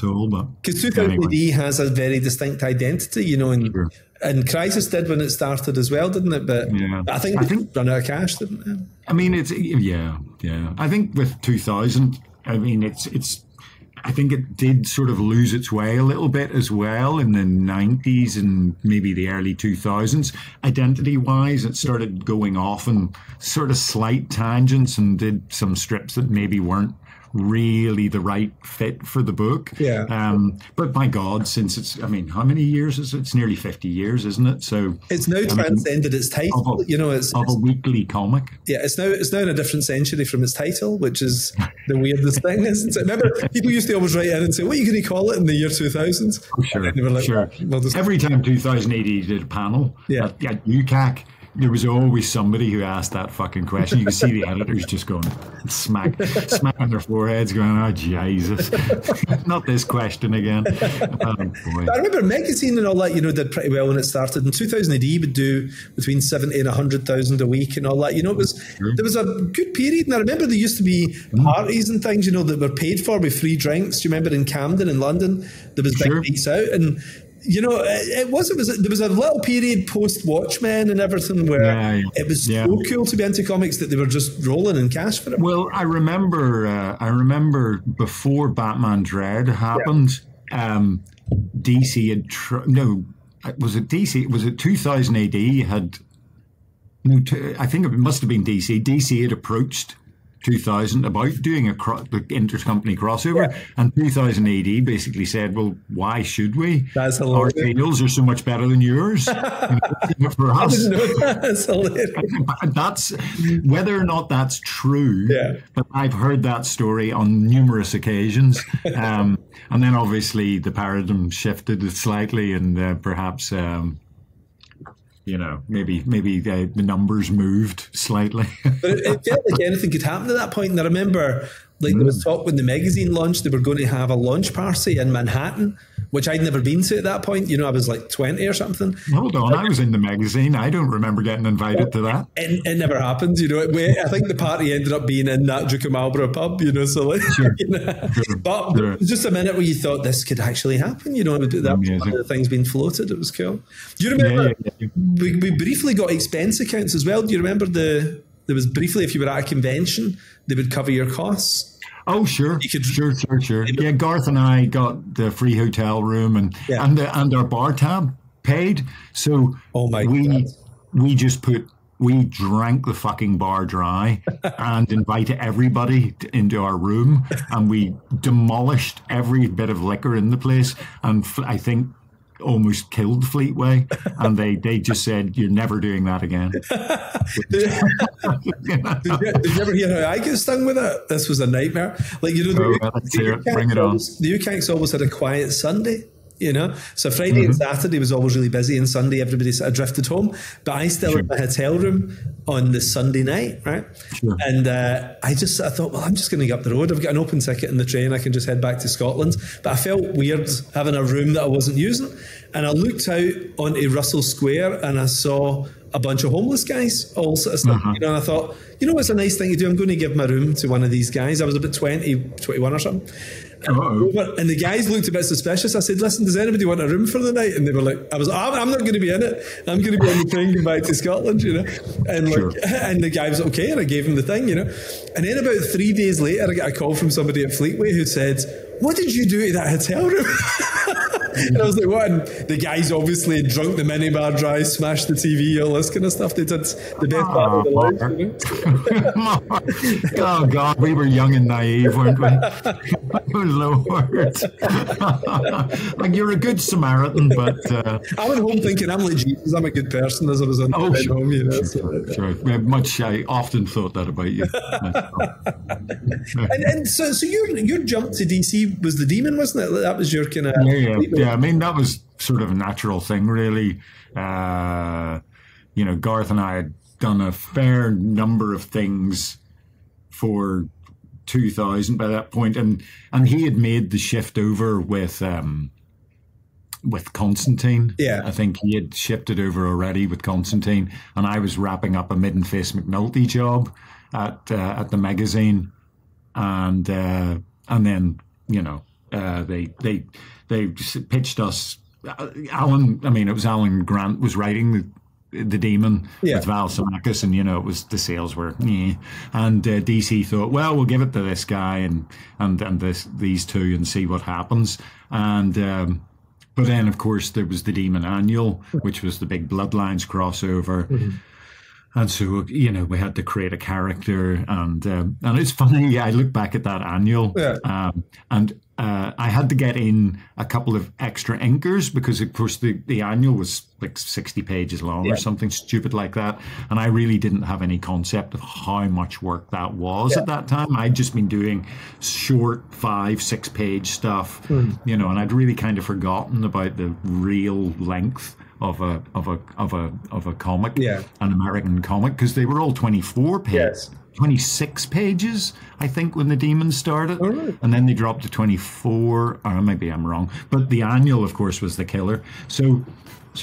all. Because 2000 AD has a very distinct identity, and Crisis did when it started as well, didn't it? But I think it run out of cash, didn't it? I think with 2000, I think it did sort of lose its way a little bit as well in the 90s and maybe the early 2000s. Identity-wise, it started going off in sort of slight tangents and did some strips that maybe weren't really the right fit for the book. But my God, since it's, how many years is it? It's nearly 50 years, isn't it? So it's now transcended its title. It's a weekly comic. Yeah, it's now in a different century from its title, which is the weirdest thing, isn't it? Remember, people used to always write in and say, "What are you going to call it in the year 2000s?" Oh, sure. Every time 2080 did a panel at UCAC, there was always somebody who asked that fucking question. You could see the editors just going smacking their foreheads, going, "Oh Jesus, not this question again." Oh, boy. I remember Magazine and all that, did pretty well when it started. In 2000 AD, would do between 70 and 100,000 a week and all that. There was a good period, and I remember there used to be parties and things, that were paid for with free drinks. Do you remember in Camden in London there was big nights out and. There was a little period post Watchmen and everything where it was so cool to be into comics that they were just rolling in cash for it. Well, I remember before Batman Dread happened, DC had was it DC? Was it 2000 AD had? I think it must have been DC. DC had approached 2000 about doing the intercompany crossover, and 2000 AD basically said, well, why should we? That's hilarious. Our sales are so much better than yours. For us. I didn't know that. That's hilarious. That's whether or not that's true, but I've heard that story on numerous occasions. And then obviously the paradigm shifted slightly, and perhaps maybe the numbers moved slightly. But it felt like anything could happen at that point. And I remember, there was talk when the magazine launched, they were going to have a launch party in Manhattan, which I'd never been to at that point. I was like 20 or something. Hold on, I was in the magazine. I don't remember getting invited to that. It never happened. I think the party ended up being in that Duke of Marlborough pub. So like, sure. But it was just a minute where you thought this could actually happen. That was one of the things being floated. It was cool. Do you remember? We briefly got expense accounts as well. Do you remember there was briefly, if you were at a convention, they would cover your costs. Oh, sure. Sure. Yeah, Garth and I got the free hotel room and our bar tab paid. So we drank the fucking bar dry and invited everybody into our room, and we demolished every bit of liquor in the place. And I think almost killed Fleetway, and they just said, you're never doing that again. Did you ever hear how I get stung with it? This was a nightmare. Bring it on. The UCANX always had a quiet Sunday. So Friday and Saturday was always really busy, and Sunday everybody sort of drifted home. But I still had my hotel room on the Sunday night, right? Sure. And I thought, well, I'm just going to go up the road. I've got an open ticket in the train. I can just head back to Scotland. But I felt weird having a room that I wasn't using. And I looked out onto Russell Square, and I saw a bunch of homeless guys all sort of stuff. And I thought, what's a nice thing to do? I'm going to give my room to one of these guys. I was about 21 or something. And the guys looked a bit suspicious. I said, listen, does anybody want a room for the night? And they were like, I'm not going to be in it. I'm going to be on the train going back to Scotland, And and the guy was okay, and I gave him the thing, And then about 3 days later, I got a call from somebody at Fleetway who said, what did you do to that hotel room? And I was like, what? And the guys obviously drunk the minibar dry, smashed the TV, all this kind of stuff. They did the best part of the life. Oh, God, we were young and naive, weren't we? Oh, Lord. Like, you're a good Samaritan, but... I went home thinking, I'm like Jesus, I'm a good person, as I was on the way home, Sure. I often thought that about you. and so your jump to DC was the Demon, wasn't it? That was your kind of... Yeah, I mean, that was sort of a natural thing, really. Garth and I had done a fair number of things for 2000 by that point, and he had made the shift over with Constantine. Yeah, I think he had shifted over already with Constantine, and I was wrapping up a Mid and Face McNulty job at the magazine, and then they pitched us. It was Alan Grant was writing the Demon with Val Zemeckis, and it was, the sales were and DC thought, well, we'll give it to this guy and these two and see what happens. And but then of course there was the Demon Annual, which was the big Bloodlines crossover. And so, we had to create a character, and it's funny. I look back at that annual, and I had to get in a couple of extra inkers because, of course, the annual was like 60 pages long or something stupid like that, and I really didn't have any concept of how much work that was at that time. I'd just been doing short 5-6 page stuff, and I'd really kind of forgotten about the real length of a comic, an American comic, because they were all 24 pages, 26 pages, I think, when the Demons started, and then they dropped to 24, or maybe I'm wrong, but the annual, of course, was the killer. So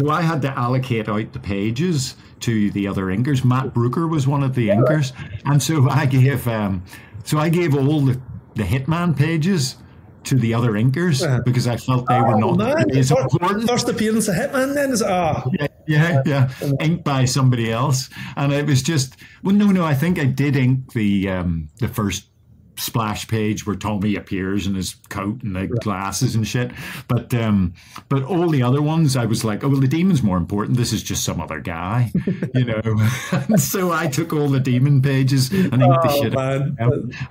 I had to allocate out the pages to the other inkers. Matt Brooker was one of the inkers, and so I gave all the Hitman pages to the other inkers because I felt they were not as important. First appearance of Hitman then is yeah, inked by somebody else, and it was just no. I think I did ink the first splash page where Tommy appears in his coat and the glasses and shit. But all the other ones, I was like, oh well, the Demon's more important. This is just some other guy, you know. And so I took all the Demon pages and inked the shit out,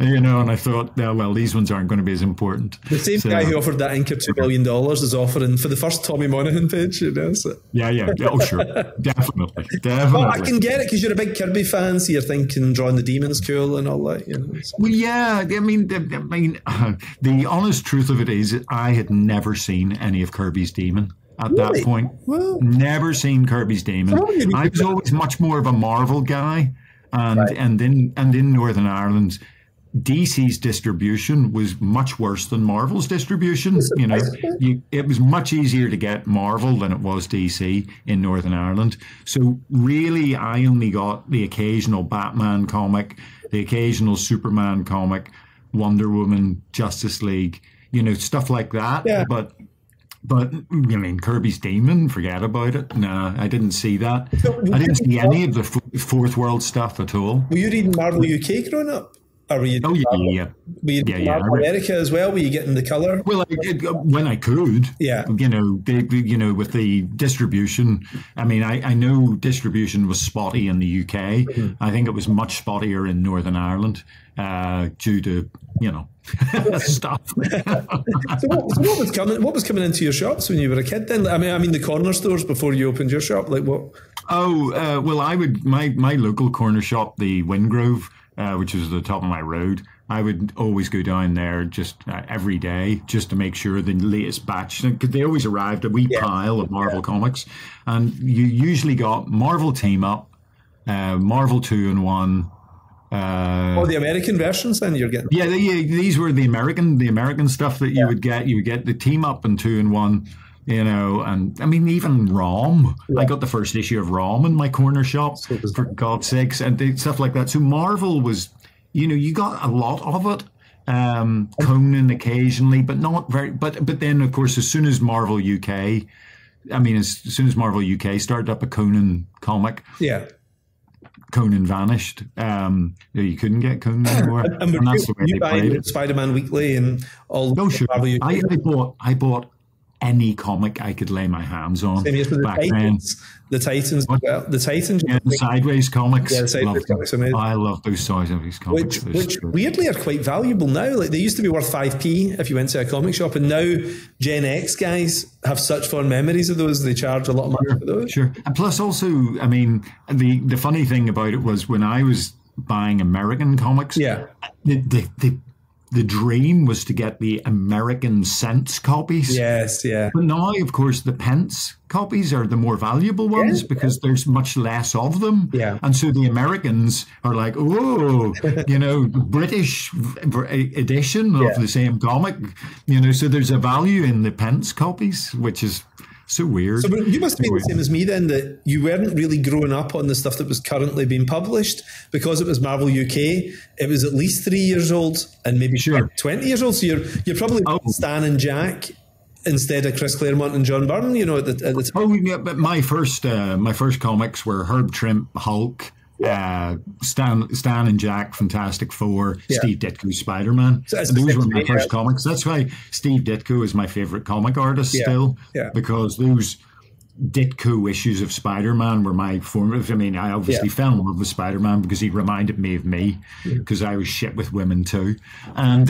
you know. And I thought, oh, well, these ones aren't going to be as important. The same guy who offered that inker $2 million is offering for the first Tommy Monaghan page, you know. So. Yeah, oh sure, definitely. Well, I can get it because you're a big Kirby fan, so you're thinking drawing the Demon's cool and all that, you know. So. Well, yeah, I mean, the honest truth of it is, I had never seen any of Kirby's Demon at that point. Well, never seen Kirby's Demon. I was always much more of a Marvel guy, and in Northern Ireland, DC's distribution was much worse than Marvel's distribution. You know, it was much easier to get Marvel than it was DC in Northern Ireland. So really, I only got the occasional Batman comic, the occasional Superman comic, Wonder Woman, Justice League, you know, stuff like that. Yeah. But I mean, Kirby's Demon, forget about it. No, I didn't see that. I didn't see any of the Fourth World stuff at all. Were you reading Marvel UK growing up? Or were you Were you Marvel America as well? Were you getting the colour? Well, when I could, you know, with the distribution. I mean, I know distribution was spotty in the UK. Mm-hmm. I think it was much spottier in Northern Ireland due to, you know, stuff. So what was coming into your shops when you were a kid? Then I mean the corner stores before you opened your shop. Like what? Oh, well, I would my local corner shop, the Wingrove, which is at the top of my road. I would always go down there just every day just to make sure the latest batch, because they always arrived a wee pile of Marvel comics, and you usually got Marvel Team Up, Marvel 2-in-1. The American versions then you're getting? Yeah, these were the American stuff that you would get. You would get the Team Up and 2-in-1. You know, and I mean, even ROM. Yeah. I got the first issue of ROM in my corner shop, for God's sakes, and stuff like that. So Marvel was, you know, you got a lot of it. Conan occasionally, but not very. But then, of course, as soon as Marvel UK started up a Conan comic, Conan vanished. You couldn't get Conan anymore, and that's the way they played it. Spider-Man Weekly and all. No, sure. I bought any comic I could lay my hands on back then. The Titans, the Titans, the Sideways comics. Yeah, the Sideways comics are amazing. I love those Sideways comics, which weirdly are quite valuable now. Like they used to be worth 5p if you went to a comic shop, and now Gen X guys have such fond memories of those. They charge a lot of money for those. Sure, and plus also, I mean, the funny thing about it was when I was buying American comics, the dream was to get the American cents copies. Yes, yeah. But now, of course, the pence copies are the more valuable ones because there's much less of them. Yeah. And so the Americans are like, oh, you know, British edition of the same comic. You know, so there's a value in the pence copies, which is so weird. So you must be the same as me then, that you weren't really growing up on the stuff that was currently being published because it was Marvel UK. It was at least 3 years old and maybe 20 years old. So you're probably Stan and Jack instead of Chris Claremont and John Byrne. You know, at the time. Oh yeah, but my first comics were Herb Trimp, Hulk. Stan and Jack, Fantastic Four, Steve Ditko, Spider-Man. So those were my first comics. That's why Steve Ditko is my favorite comic artist still, because those Ditko issues of Spider-Man were my formative. I mean, I obviously fell in love with Spider-Man because he reminded me of me, because I was shit with women too, and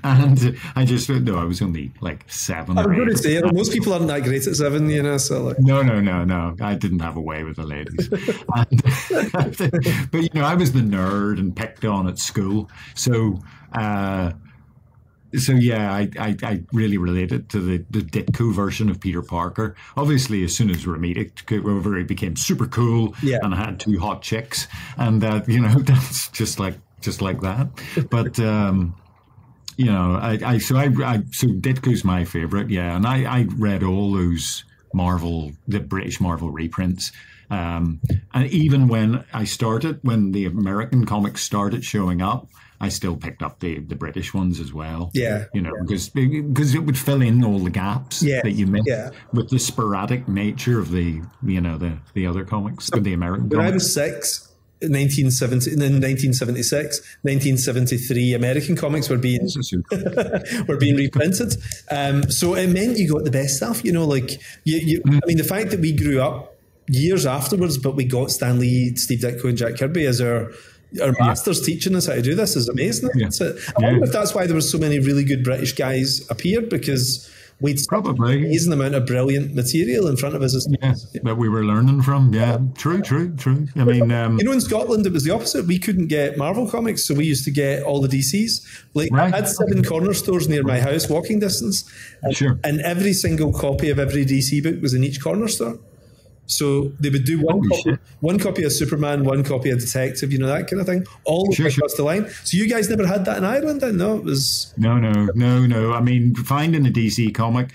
and I just I was only like 7 or 8. I'm going to say most people aren't that great at 7, you know. So like. No, I didn't have a way with the ladies, but you know, I was the nerd and picked on at school, so. So yeah, I really related to the Ditko version of Peter Parker. Obviously, as soon as Ramita took over, he became super cool and had 2 hot chicks, and you know, that's just like that. But you know, so Ditko's my favorite, and I read all those the British Marvel reprints. And even when the American comics started showing up, I still picked up the British ones as well. Yeah. You know, because it would fill in all the gaps that you missed with the sporadic nature of the other comics, the American comics. When I was 6, 1970, in 1976, 1973 American comics were being were being reprinted. So it meant you got the best stuff, you know, like I mean, the fact that we grew up years afterwards, but we got Stan Lee, Steve Ditko and Jack Kirby as our masters teaching us how to do this is amazing. I wonder if that's why there were so many really good British guys appeared, because we'd probably an amazing amount of brilliant material in front of us. That we were learning from. Yeah, true. I mean, you know, in Scotland it was the opposite. We couldn't get Marvel comics, so we used to get all the DCs. Like I had 7 corner stores near my house, walking distance, and every single copy of every DC book was in each corner store. So they would do one copy of Superman, one copy of Detective, you know, that kind of thing, all across the line. So you guys never had that in Ireland then? No, it was... No. I mean, finding a DC comic,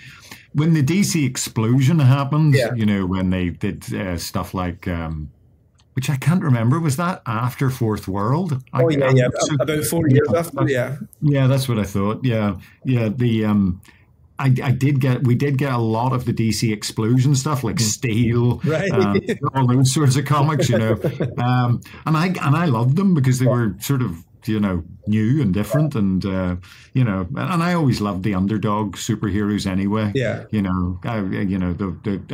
when the DC explosion happened, you know, when they did stuff like... which I can't remember. Was that after Fourth World? About 4 years after, Yeah, that's what I thought. Yeah. We did get a lot of the DC explosion stuff, like Steel, all those sorts of comics, you know. And I loved them because they were sort of, you know, new and different, and you know, and I always loved the underdog superheroes anyway. Yeah, you know, I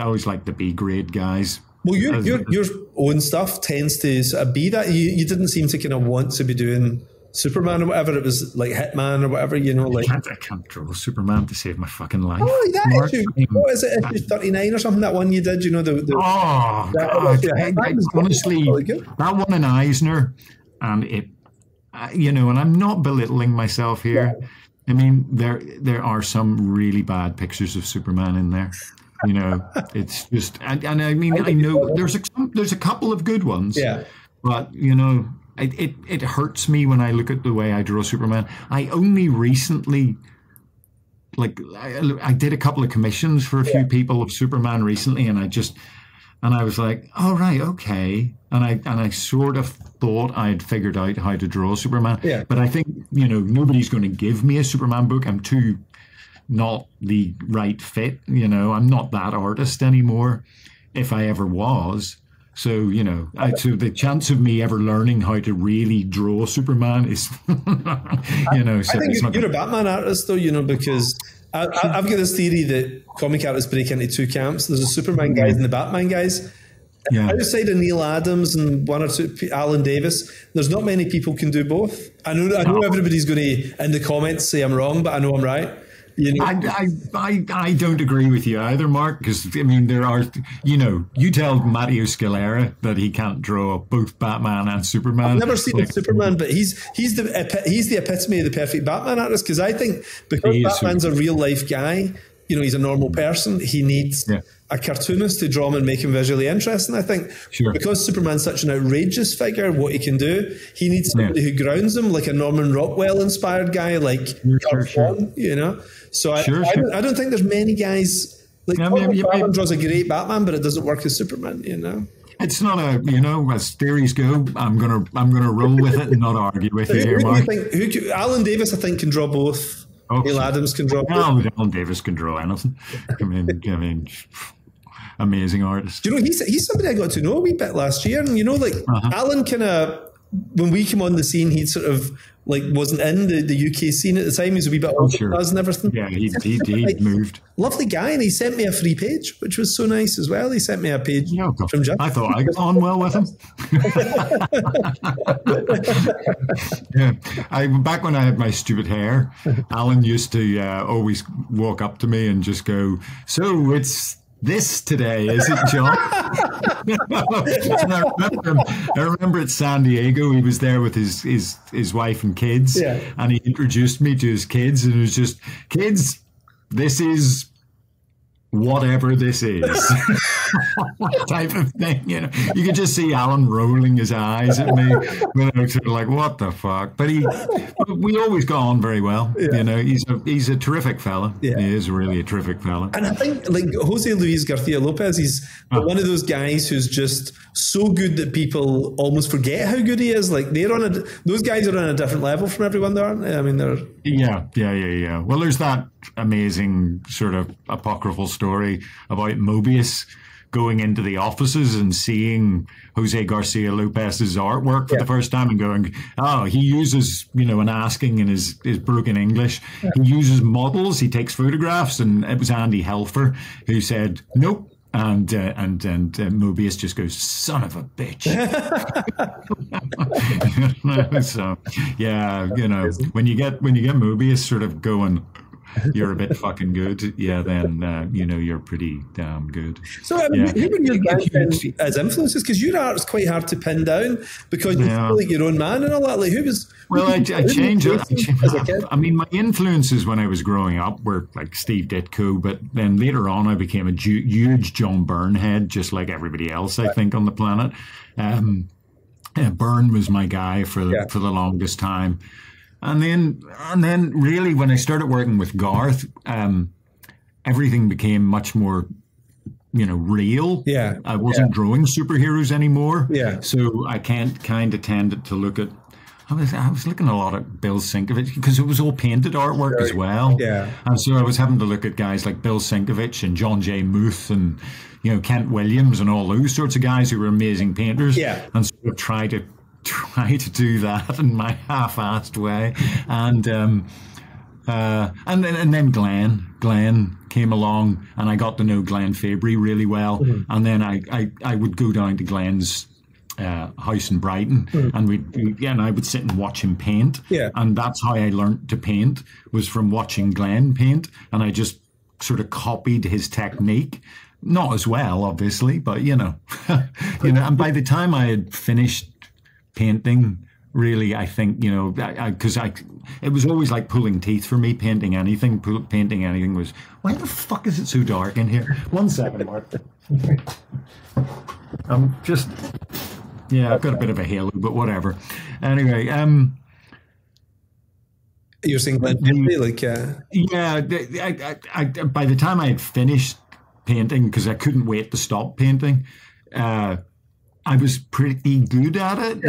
always liked the B grade guys. Well, your own stuff tends to sort of be that. You didn't seem to kind of want to be doing Superman or whatever. It was like Hitman or whatever, you know. Like I can't draw Superman to save my fucking life. Oh, that issue! What is it? Issue 39 or something? That one you did, you know. Honestly, really that one in Eisner, and it, you know, and I'm not belittling myself here. Yeah. I mean, there are some really bad pictures of Superman in there. You know, it's just, and I mean, I know there's a couple of good ones. Yeah, but you know. It hurts me when I look at the way I draw Superman. I only recently, like, I did a couple of commissions for a few people of Superman recently, and I was like, oh, right, okay. And I sort of thought I'd figured out how to draw Superman. Yeah. But I think, you know, nobody's going to give me a Superman book. I'm too not the right fit. You know, I'm not that artist anymore, if I ever was. So, you know, so the chance of me ever learning how to really draw Superman is, you know. So I think you're a Batman artist, though, you know, because I've got this theory that comic artists break into 2 camps. There's the Superman guys and the Batman guys. Yeah. Outside of Neil Adams and one or two, Alan Davis, there's not many people can do both. I know everybody's going to, in the comments, say I'm wrong, but I know I'm right. You know? I don't agree with you either, Mark, because I mean there are, you know, you tell Matteo Scalera that he can't draw both Batman and Superman. I've never seen Superman, but he's the epitome of the perfect Batman artist, because I think because Batman's a real life guy, you know, he's a normal person, he needs a cartoonist to draw him and make him visually interesting. I think because Superman's such an outrageous figure, what he can do, he needs somebody who grounds him, like a Norman Rockwell inspired guy, like you know. So I don't think there's many guys like Batman draws a great Batman, but it doesn't work as Superman, you know. It's not a, you know, as theories go, I'm gonna roll with it and not argue with you here, Mark. Alan Davis, I think, can draw both. Neil Adams can draw both. Alan Davis can draw anything. I mean, amazing artist. Do you know, he's somebody I got to know a wee bit last year, and you know, like Alan kind of, when we came on the scene, he'd sort of like wasn't in the UK scene at the time. He was a wee bit older than us and everything. Yeah, he moved. Lovely guy, and he sent me a free page, which was so nice as well. He sent me a page from Jim. I thought I got on well with him. Back when I had my stupid hair, Alan used to always walk up to me and just go, "So it's this today, is it, John?" And I remember at San Diego, he was there with his wife and kids, and he introduced me to his kids, and it was just, "Kids, this is whatever this is," type of thing. You know, you could just see Alan rolling his eyes at me, sort of like, "What the fuck?" But we always got on very well. Yeah. You know, he's a terrific fella. Yeah. He is really a terrific fella. And I think like Jose Luis Garcia Lopez, he's one of those guys who's just so good that people almost forget how good he is. Like those guys are on a different level from everyone, there, aren't they? I mean, they're Well, there's that amazing sort of apocryphal story about Mobius going into the offices and seeing Jose Garcia Lopez's artwork for the first time and going, oh, he uses, and asking in his broken English, he uses models, he takes photographs, and it was Andy Helfer who said, nope. And Mobius just goes, son of a bitch. So, yeah, when you get Mobius sort of going, you're a bit fucking good, then you're pretty damn good. So who were your guys as influences? Because your art's quite hard to pin down because you feel like your own man and all that. Like, who was? Well, I changed it. I mean, my influences when I was growing up were like Steve Ditko, but then later on I became a huge John Byrne head, just like everybody else, I think, on the planet. Byrne was my guy for the longest time. And then really when I started working with Garth, everything became much more, real. Yeah. I wasn't drawing superheroes anymore. Yeah. So I tended to look at, I was looking a lot at Bill Sienkiewicz because it was all painted artwork as well. Yeah. And so I was having to look at guys like Bill Sienkiewicz and John J. Muth and, Kent Williams and all those sorts of guys who were amazing painters. Yeah. And so I try to do that in my half-assed way, and then Glenn came along, and I got to know Glenn Fabry really well, and then I would go down to Glenn's house in Brighton, and I would sit and watch him paint, and that's how I learned to paint, was from watching Glenn paint, and I just sort of copied his technique. Not as well, obviously, but and by the time I had finished painting, really, I think, because it was always like pulling teeth for me, painting anything. Painting anything was, why the fuck is it so dark in here? 1 second, Mark. I'm just, I've got a bit of a halo, but whatever. Anyway, you're saying that, I by the time I had finished painting, because I couldn't wait to stop painting, I was pretty good at it,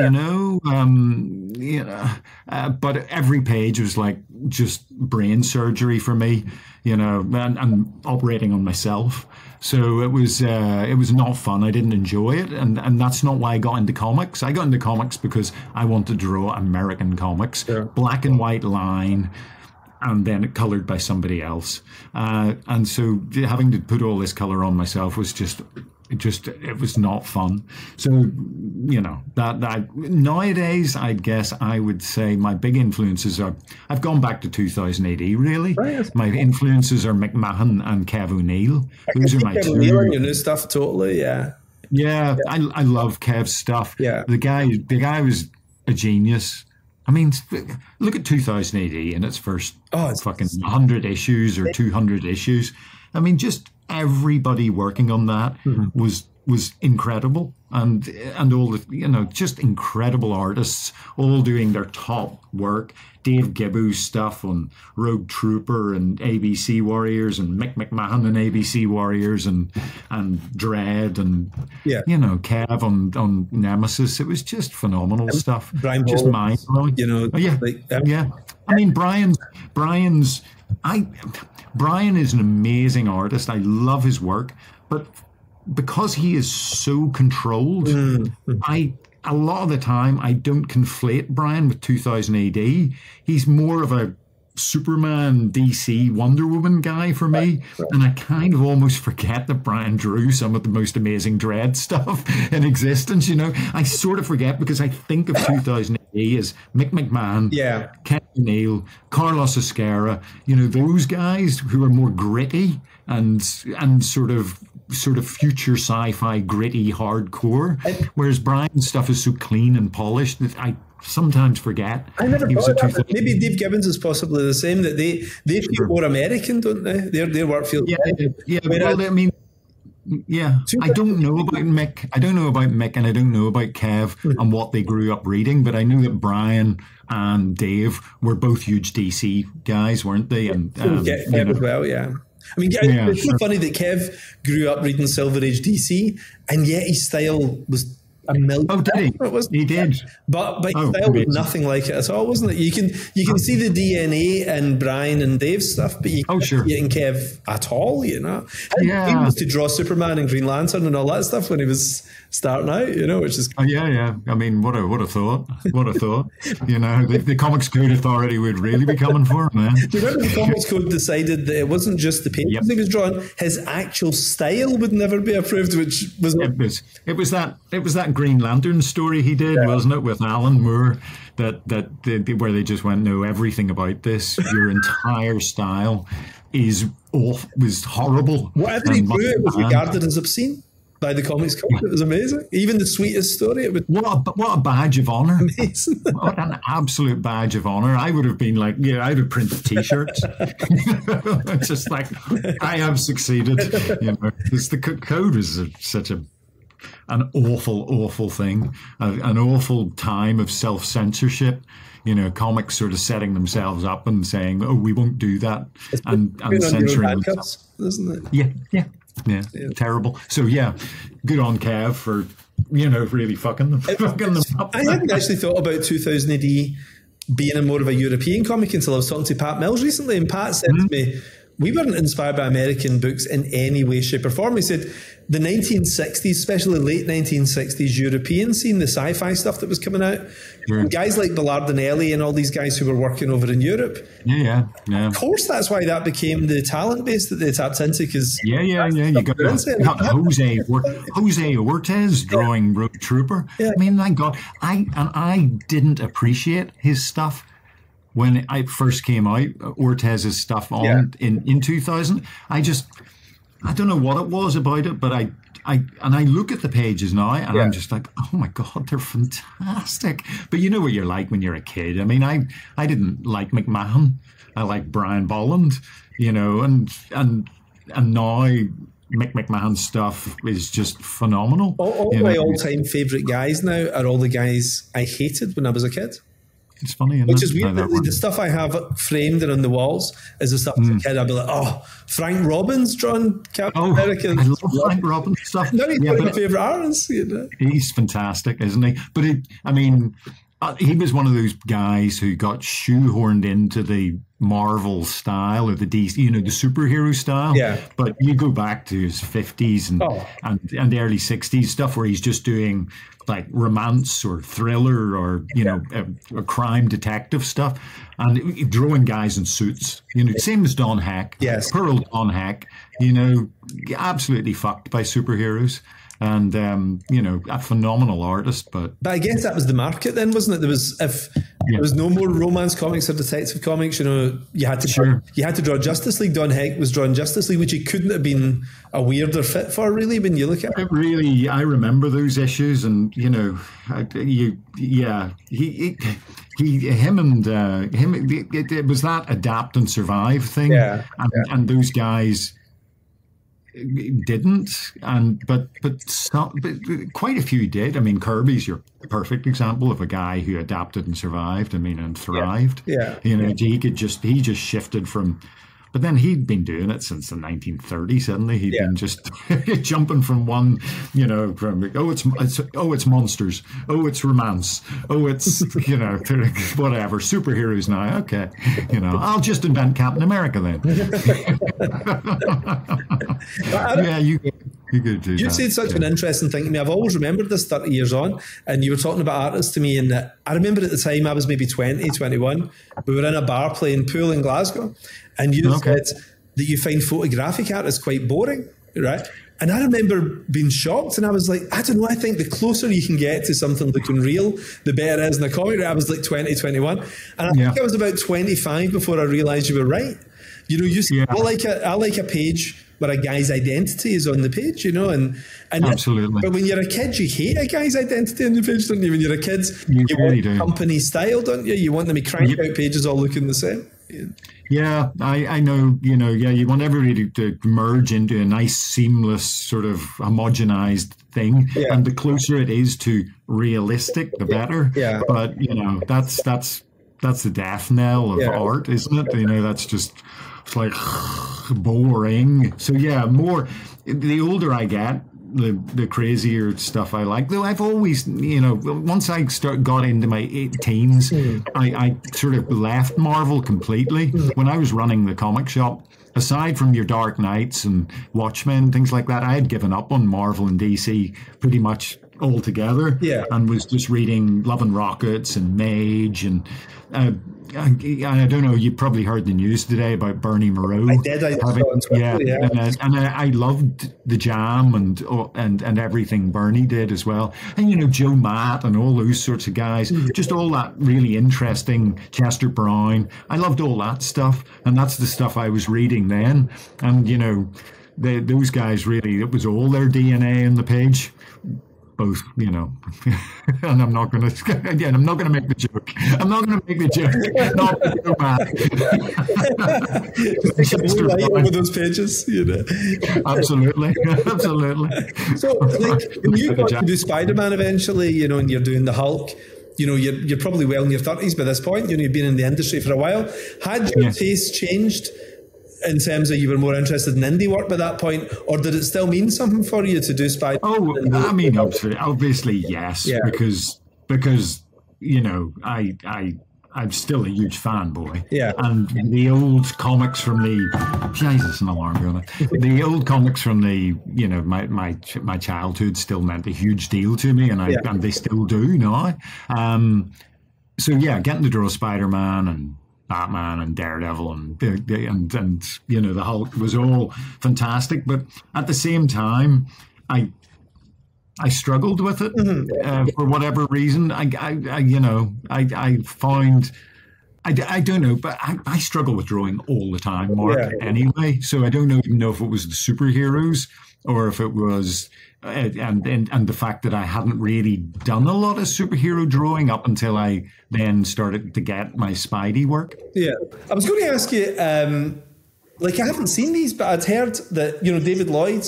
but every page was like just brain surgery for me, and operating on myself. So it was not fun. I didn't enjoy it. And that's not why I got into comics. I got into comics because I wanted to draw American comics, black and white line, and then colored by somebody else. And so having to put all this color on myself was it was not fun. So, that nowadays, I guess I would say my big influences are, I've gone back to 2000 AD, really. Right. My influences are McMahon and Kev O'Neill. Those are my two. O'Neill and your new stuff, totally, yeah. Yeah, I love Kev's stuff. Yeah. The guy was a genius. I mean, look at 2000 AD in its first fucking 100 issues or 200 issues. I mean, just everybody working on that was incredible, and all the just incredible artists all doing their top work. Dave Gibbo's stuff on Rogue Trooper and ABC Warriors, and Mick McMahon and ABC Warriors, and Dread, and Kev on Nemesis. It was just phenomenal stuff. Brian just mind blowing. I mean, Brian is an amazing artist. I love his work, but because he is so controlled, a lot of the time I don't conflate Brian with 2000 AD. He's more of a Superman, DC, Wonder Woman guy for me, and I kind of almost forget that Brian drew some of the most amazing Dread stuff in existence. I sort of forget because I think of 2000 AD as Mick McMahon, Ken O'Neill, Carlos Esquerra, those guys who are more gritty and sort of future sci-fi, gritty, hardcore, whereas Brian's stuff is so clean and polished that I sometimes forget. I never thought of that. Maybe Dave Gibbons is possibly the same, that they feel more American, don't they? Their work feels... I don't know about Mick. I don't know about Mick, and I don't know about Kev and what they grew up reading, but I knew that Brian and Dave were both huge DC guys, weren't they? And Kev as well, yeah. I mean, it's so funny that Kev grew up reading Silver Age DC, and yet his style was a million. Oh, did he? It was, he did. But style was nothing like it at all, wasn't it? You can see the DNA in Brian and Dave's stuff, but you can't see it in Kev at all, you know? He was to draw Superman and Green Lantern and all that stuff when he was starting out, you know, which is... yeah. I mean, what a thought. What a thought. You know, the Comics Code Authority would really be coming for him, man. Do you remember the Comics Code decided that it wasn't just the pages he was drawing, his actual style would never be approved, which was... It was that Green Lantern story he did, wasn't it, with Alan Moore, where they just went, no, everything about this, your entire style was horrible. Whatever he drew, it was regarded as obscene by the Comics Code. It was amazing. Even the sweetest story. What a badge of honor. Amazing. What an absolute badge of honor. I would have been like, I'd have printed t-shirts. Just like, I have succeeded. You know, because the code is such an awful thing, an awful time of self-censorship. You know, comics sort of setting themselves up and saying, "Oh, we won't do that," and censoring themselves, isn't it? Yeah, terrible. So good on Kev for really fucking them up. I hadn't actually thought about 2000 AD being a more of a European comic until I was talking to Pat Mills recently, and Pat said to me, we weren't inspired by American books in any way, shape or form. He said the 1960s, especially late 1960s European scene, the sci-fi stuff that was coming out, guys like Millard and Ellie and all these guys who were working over in Europe. Yeah. Of course, that's why that became the talent base that they tapped into. Because you got Jose Ortiz drawing Road Trooper. Yeah. I mean, my God, I didn't appreciate his stuff when I first came out, Ortiz's stuff in 2000. I don't know what it was about it, but I look at the pages now and I'm just like, oh my God, they're fantastic. But you know what you're like when you're a kid. I mean, I didn't like McMahon. I like Brian Bolland, and now Mick McMahon's stuff is just phenomenal. All my all-time favourite guys now are all the guys I hated when I was a kid. It's funny, which is weird. The stuff I have framed and on the walls is the stuff as a kid I'd be like, oh, Frank Robbins drawn Captain America. I love Frank Robbins stuff. Now he's one of my favourite artists. He's fantastic, isn't he? But he was one of those guys who got shoehorned into the Marvel style or the DC, the superhero style. Yeah. But you go back to his 50s and early 60s stuff where he's just doing like romance or thriller or a crime detective stuff, and drawing guys in suits. Same as Don Heck. Yes, Pearl Don Heck. Absolutely fucked by superheroes. And a phenomenal artist, but I guess that was the market then, wasn't it? There was no more romance comics or detective comics. You had to draw Justice League. Don Heck was drawing Justice League, which he couldn't have been a weirder fit for, really, when you look at it. Really, I remember those issues, and him and him. It was that adapt and survive thing, and those guys didn't, but quite a few did. I mean, Kirby's your perfect example of a guy who adapted and survived. I mean, and thrived. He just shifted from. But then he'd been doing it since the 1930s, hadn't he? He'd been just jumping from one, from it's monsters, it's romance, it's whatever, superheroes now. Okay, I'll just invent Captain America then. You could do that. You said such an interesting thing to me. I've always remembered this 30 years on, and you were talking about artists to me, and I remember at the time I was maybe 20, 21. We were in a bar playing pool in Glasgow. And you said that you find photographic artists quite boring, right? And I remember being shocked, and I was like, I don't know, I think the closer you can get to something looking real, the better it is in a comic. I was like 20, 21. And I think I was about 25 before I realised you were right. You see, I like a page where a guy's identity is on the page, and absolutely. But when you're a kid, you hate a guy's identity on the page, don't you? When you're a kid, you want company style, don't you? You want them to crank out pages all looking the same. Yeah, I know, you want everybody to merge into a nice, seamless, sort of homogenized thing. Yeah. And the closer it is to realistic, the better. Yeah. But, that's the death knell of art, isn't it? That's just, it's like boring. So, more, the older I get, the crazier stuff I like. Though I've always, once I got into my teens, I sort of left Marvel completely. When I was running the comic shop, aside from your Dark Knights and Watchmen, things like that, I had given up on Marvel and DC pretty much altogether. Yeah. And was just reading Love and Rockets and Mage and I don't know, you probably heard the news today about Bernie Moreau. I did. And I loved the Jam and everything Bernie did as well. And, Joe Matt and all those sorts of guys, just all that really interesting, Chester Brown. I loved all that stuff. And that's the stuff I was reading then. And, those guys really, it was all their DNA in the page. Both, and I'm not going to make the joke. I'm not going to make the joke. Not so bad. Just light over those pages, Absolutely. So, when you got to do Spider-Man eventually, and you're doing the Hulk, you're probably well in your 30s by this point. You've been in the industry for a while. Had your taste changed in terms of you were more interested in indie work by that point, or did it still mean something for you to do Spider-Man? Oh, I mean, obviously yes, because I'm still a huge fanboy. Yeah. And the old comics from Jesus, an alarm going on. The old comics from my childhood still meant a huge deal to me, and they still do now. So yeah, getting to draw Spider-Man and Batman and Daredevil and the Hulk was all fantastic, but at the same time, I struggled with it for whatever reason. I found I don't know, but I struggle with drawing all the time, Mark. Anyway, so I don't even know if it was the superheroes or if it was. And the fact that I hadn't really done a lot of superhero drawing up until I then started to get my Spidey work. Yeah, I was going to ask you, I haven't seen these, but I'd heard that David Lloyd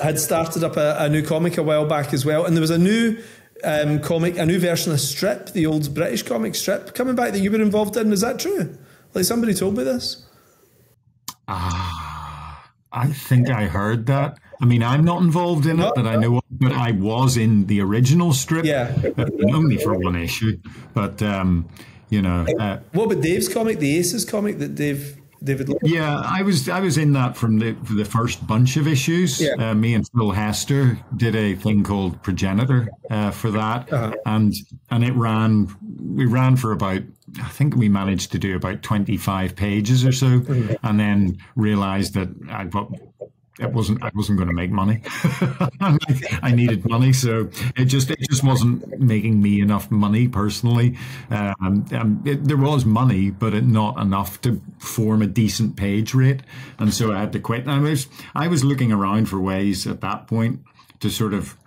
had started up a new comic a while back as well, and there was a new comic, a new version of Strip, the old British comic Strip, coming back that you were involved in. Was that true? Somebody told me this. I think I heard that. I mean, I'm not involved in it, but I know. But I was in the original Strip, only for one issue. But what about Dave's comic, the Aces comic that David? Yeah, I was in that from the first bunch of issues. Yeah. Me and Phil Hester did a thing called Progenitor for that, and it ran. We ran for about. I think we managed to do about 25 pages or so, and then realized that I wasn't going to make money. I needed money, so it just wasn't making me enough money personally. There was money, but not enough to form a decent page rate, and so I had to quit. And I was looking around for ways at that point to sort of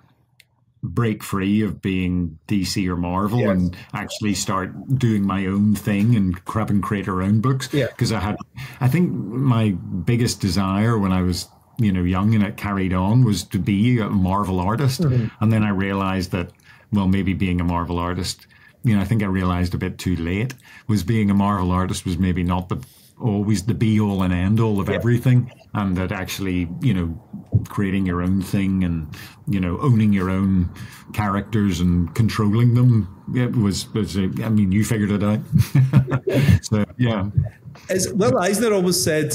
break free of being DC or Marvel and actually start doing my own thing and create our own books. Because I think my biggest desire when I was young and it carried on was to be a Marvel artist. And then I realized that, well, maybe being a Marvel artist, I think I realized a bit too late, was being a Marvel artist was maybe not always the be all and end all of everything. And that actually, creating your own thing and, owning your own characters and controlling them, it was you figured it out. So, yeah. As Will Eisner always said,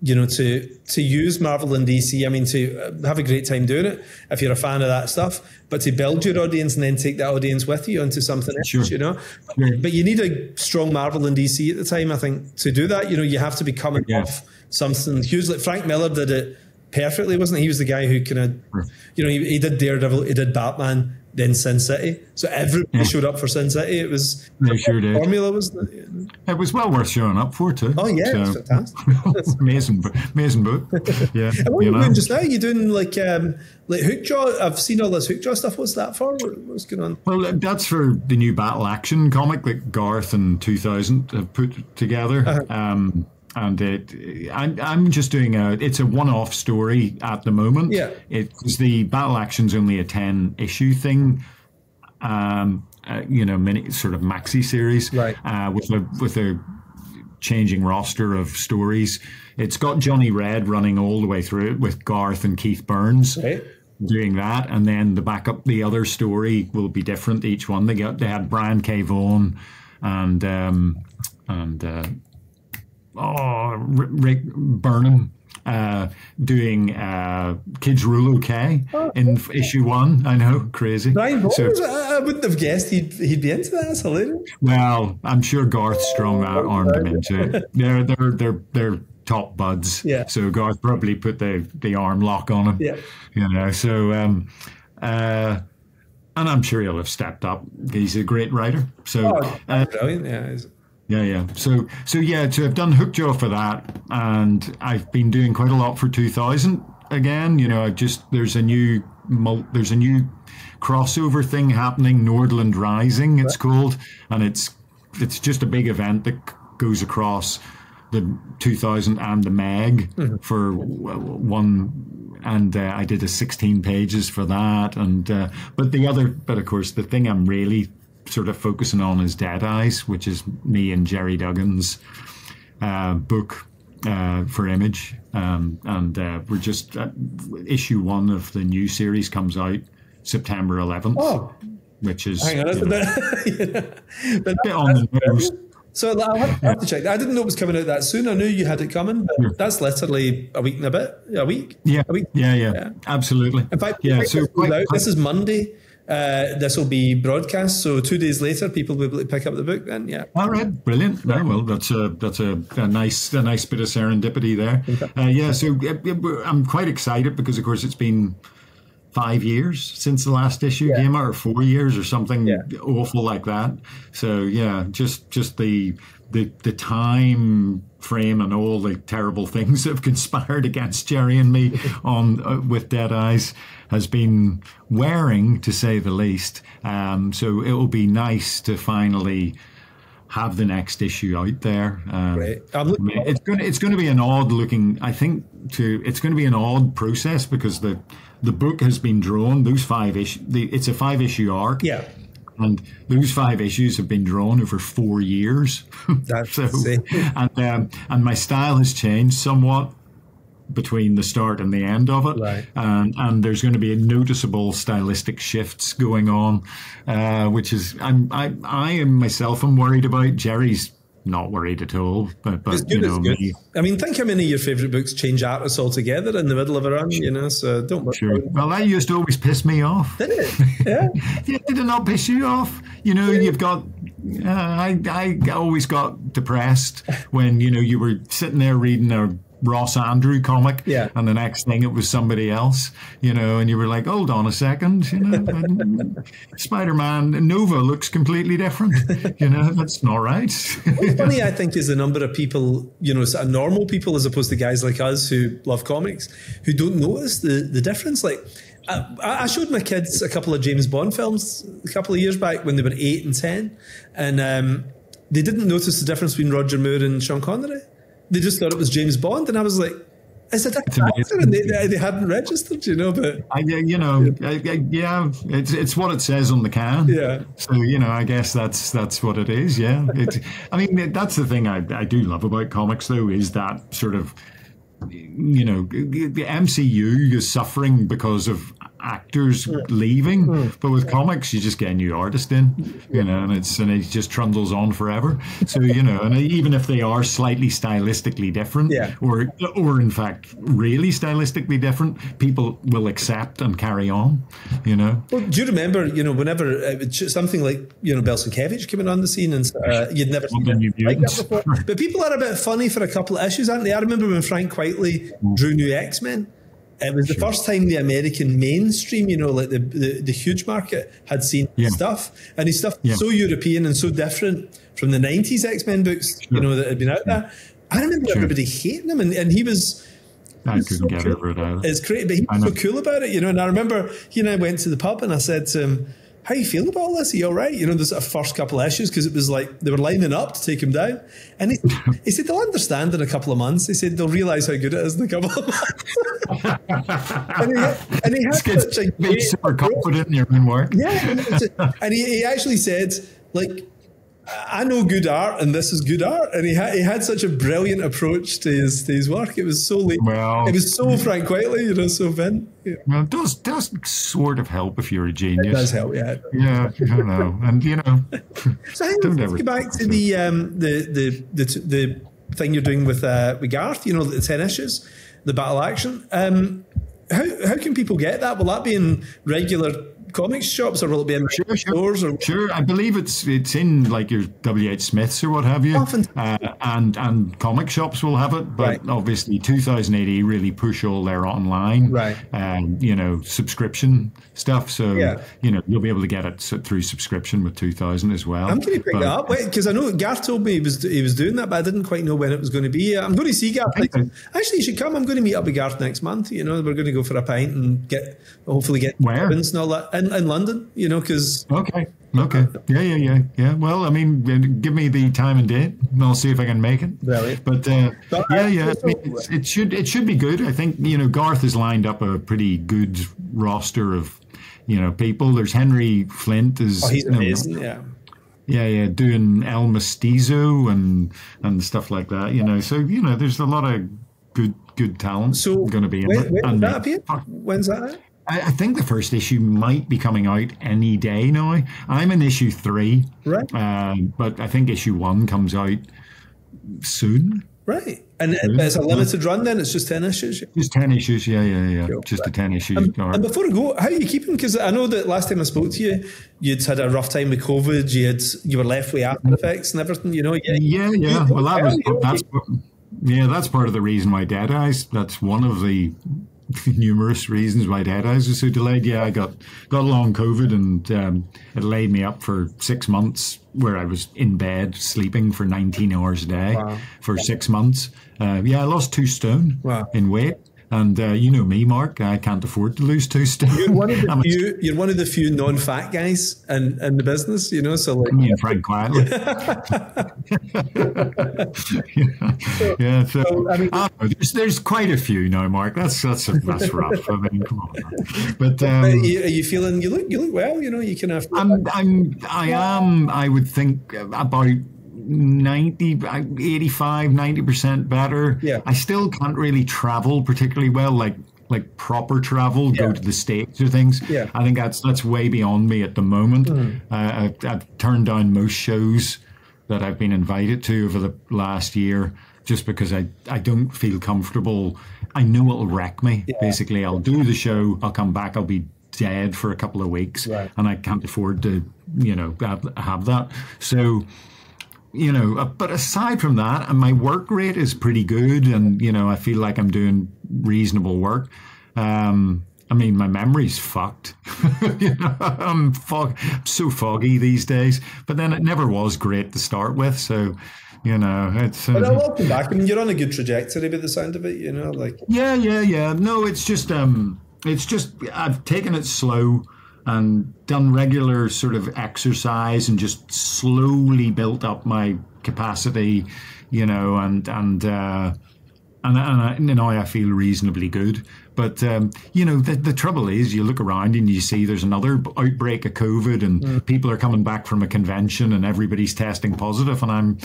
to use Marvel and DC, to have a great time doing it if you're a fan of that stuff, but to build your audience and then take that audience with you onto something else, Sure. But you need a strong Marvel and DC at the time, I think, to do that. You have to be coming off something huge. Like Frank Miller did it perfectly, wasn't he? He was the guy who kind of, he did Daredevil, he did Batman, then Sin City. So everybody showed up for Sin City. It was formula, wasn't it? It was well worth showing up for too. Oh yeah, it's fantastic. amazing book. Yeah. And what are you doing just now? Are you doing like Hookjaw? I've seen all this Hookjaw stuff. What's that for? What's going on? Well, that's for the new Battle Action comic that Garth and 2000 have put together. And I'm just doing it's a one-off story at the moment. Yeah, it's the Battle Action's only a 10-issue thing. Mini sort of maxi series, right? With a changing roster of stories. It's got Johnny Red running all the way through it with Garth and Keith Burns. Right. doing that, and then the other story will be different. Each one they had Brian K. Vaughan and Rick Burnham doing Kids Rule OK in issue 1. I know, crazy. Brian Vaughan, I wouldn't have guessed he'd be into that. That's hilarious. Well, I'm sure Garth strong armed him into it. They're top buds. Yeah. So Garth probably put the arm lock on him. Yeah. You know. So and I'm sure he'll have stepped up. He's a great writer. So brilliant. Yeah. Yeah. So I've done Hookjaw for that, and I've been doing quite a lot for 2000 again. You know, there's a new crossover thing happening, Nordland Rising it's called, and it's just a big event that goes across the 2000 and the Meg for one, and I did 16 pages for that, and but of course the thing I'm really sort of focusing on is Dead Eyes, which is me and Jerry Duggan's book for Image, and we're just issue 1 of the new series comes out September 11th, which is hang on, a bit on the nose. So I'll have to check. I didn't know it was coming out that soon. I knew you had it coming, but that's literally a week and a bit. A week? Yeah. A week? Yeah. Absolutely. In fact, so this is Monday. This will be broadcast, so 2 days later, people will be able to pick up the book. Then, yeah. All right, brilliant. Yeah, well, that's a nice bit of serendipity there. Okay. So I'm quite excited because, of course, it's been 5 years since the last issue came out, or 4 years, or something awful like that. So yeah, just the time frame and all the terrible things that have conspired against Jerry and me on with Dead Eyes has been wearing, to say the least. So it will be nice to finally have the next issue out there. Great. It's going to be an odd looking. I think it's going to be an odd process because the book has been drawn. Those 5 issues. It's a 5-issue arc. Yeah. And those 5 issues have been drawn over 4 years. That's and my style has changed somewhat between the start and the end of it, right. And there's going to be noticeable stylistic shifts going on, which is I am myself am worried about. Jerry's not worried at all, but you know me. I mean, think how many of your favourite books change artists altogether in the middle of a run, you know, so don't worry. Sure. Well, that used to always piss me off. Did it? Yeah. Yeah, did it not piss you off? You know, you've got, I always got depressed when, you know, you were sitting there reading a Ross Andrew comic, and the next thing it was somebody else, you know, and you were like, hold on a second, you know, Spider-Man Nova looks completely different, you know, that's not right. What's funny, I think, is the number of people, you know, sort of normal people as opposed to guys like us who love comics, who don't notice the difference. Like, I showed my kids a couple of James Bond films a couple of years back when they were 8 and 10, and they didn't notice the difference between Roger Moore and Sean Connery. They just thought it was James Bond, and I was like, "It's a different actor," and they hadn't registered, you know. But it's what it says on the can. Yeah. So you know, I guess that's what it is. Yeah. I mean, that's the thing I do love about comics, though, is that sort of, you know, the MCU is suffering because of actors leaving, but with comics you just get a new artist in, you know, and it just trundles on forever. So you know, and even if they are slightly stylistically different, or in fact really stylistically different, people will accept and carry on, you know. Well, do you remember, you know, whenever something like, you know, Belsinkiewicz coming on the scene, and you'd never seen like that before, but people are a bit funny for a couple of issues, aren't they? I remember when Frank Whiteley drew New X-Men. It was the first time the American mainstream, you know, like the huge market had seen stuff, and his stuff so European and so different from the 90s X-Men books, you know, that had been out there. I remember everybody hating him, and he was... I couldn't get over it either. It's great, but he was so cool about it, you know, and I remember he and I went to the pub and I said to him, how are you feeling about all this? Are you all right? You know, the sort of first couple of issues, because it was like they were lining up to take him down. And he said, they'll understand in a couple of months. He said, they'll realise how good it is in a couple of months. and he had such a great... super confident in your own work. Yeah. And he actually said, like, I know good art, and this is good art. And he had such a brilliant approach to his work. It was so late. Well, it was so Frank Whiteley, so Vin. Yeah. Well, it does sort of help if you're a genius. It does help, yeah. Yeah, I don't know. And, So let's get back to the thing you're doing with Garth, the 10 issues, the battle action. How can people get that? Will that be in regular comics shops, or will it be in stores? Sure, I believe it's in like your W.H. Smiths or what have you, and comic shops will have it. But obviously, 2000 AD really push all their online, subscription stuff. So you'll be able to get it through subscription with 2000 as well. I'm going to pick that up because I know Garth told me he was doing that, but I didn't quite know when it was going to be. I'm going to see Garth. Actually, you should come. I'm going to meet up with Garth next month. We're going to go for a pint and hopefully get where and all that. In London, because okay, yeah. Well, I mean, give me the time and date, and I'll see if I can make it. Brilliant. But it should be good. I think Garth has lined up a pretty good roster of people. There's Henry Flint he's amazing. Yeah, doing El Mestizo and stuff like that. So there's a lot of good talent going to be in it. When's that out? I think the first issue might be coming out any day now. I'm in issue 3, right? But I think issue 1 comes out soon. Right. And it's a limited run then? It's just 10 issues? Just 10 issues, yeah. Cool. Just a 10 issue. And before I go, how are you keeping? Because I know that last time I spoke to you, you'd had a rough time with COVID. You were left with After Effects and everything, Yeah. Well, that's part of the reason why Dead Eyes. That's one of the numerous reasons why Dead Eyes was so delayed. Yeah, I got long COVID, and it laid me up for 6 months where I was in bed sleeping for 19 hours a day for 6 months. I lost 2 stone in weight. And you know me, Mark, I can't afford to lose 2 stone. You're one of the few non-fat guys in the business, so like... Me and Frank Quietly. So I mean, there's quite a few now, Mark. That's rough. I mean, come on. But are you feeling... You look well, you can have... I would think about 90% better. Yeah. I still can't really travel particularly well, like proper travel, go to the States or things. Yeah. I think that's way beyond me at the moment. I've turned down most shows that I've been invited to over the last year just because I don't feel comfortable. I know it'll wreck me. Yeah. Basically, I'll do the show, I'll come back, I'll be dead for a couple of weeks, and I can't afford to, have that. So, but aside from that, and my work rate is pretty good, and I feel like I'm doing reasonable work. I mean, my memory's fucked. I'm so foggy these days. But then it never was great to start with, so it's. But I'll welcome back. I mean, you're on a good trajectory by the sound of it. Yeah. No, it's just I've taken it slow and done regular sort of exercise and just slowly built up my capacity, and now I feel reasonably good. But, the trouble is you look around and you see there's another outbreak of COVID and people are coming back from a convention and everybody's testing positive, and I'm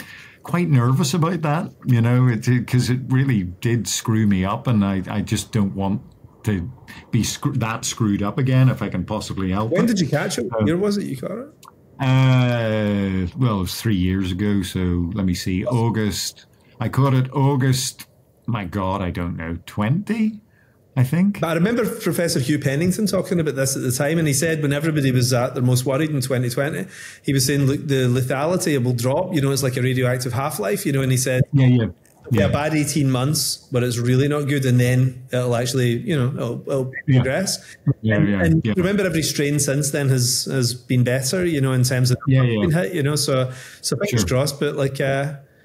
quite nervous about that, because it really did screw me up, and I just don't want to be that screwed up again if I can possibly help. When did you catch it? What year was it you caught it? Well, it was 3 years ago, so let me see. August. I caught it August, my God, I don't know, 20, I think. But I remember Professor Hugh Pennington talking about this at the time, and he said when everybody was at their most worried in 2020, he was saying, look, the lethality will drop, it's like a radioactive half-life, and he said... Yeah, a bad 18 months, but it's really not good, and then it'll actually, it'll progress. And remember, every strain since then has been better, in terms of been hit, so fingers crossed. But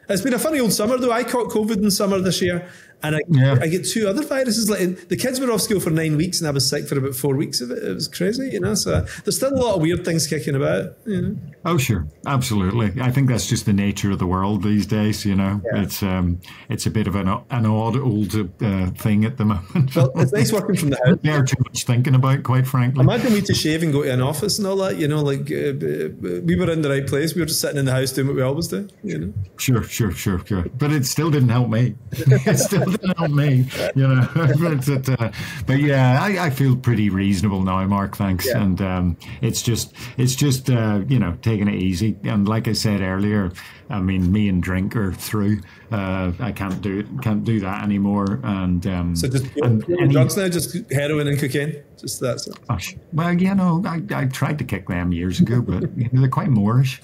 it's been a funny old summer though. I caught COVID in summer this year, And I get 2 other viruses. Like, the kids were off school for 9 weeks, and I was sick for about 4 weeks of it. It was crazy, you know. So there's still a lot of weird things kicking about, you know. Oh, sure, absolutely. I think that's just the nature of the world these days. You know, it's a bit of an odd old thing at the moment. Well, it's nice working from the house. There's too much thinking about, quite frankly. Imagine we to shave and go to an office and all that. You know, like we were in the right place. We were just sitting in the house doing what we always do. You know. Sure. But it still didn't help me. It still didn't help me. You know. But yeah, I feel pretty reasonable now, Mark. Thanks. Yeah. And it's just you know, taking it easy. And like I said earlier, I mean, me and drink are through. I can't do that anymore. And so just drugs now, just heroin and cocaine, just that stuff. Oh, well, you know, I tried to kick them years ago, but you know, they're quite Moorish.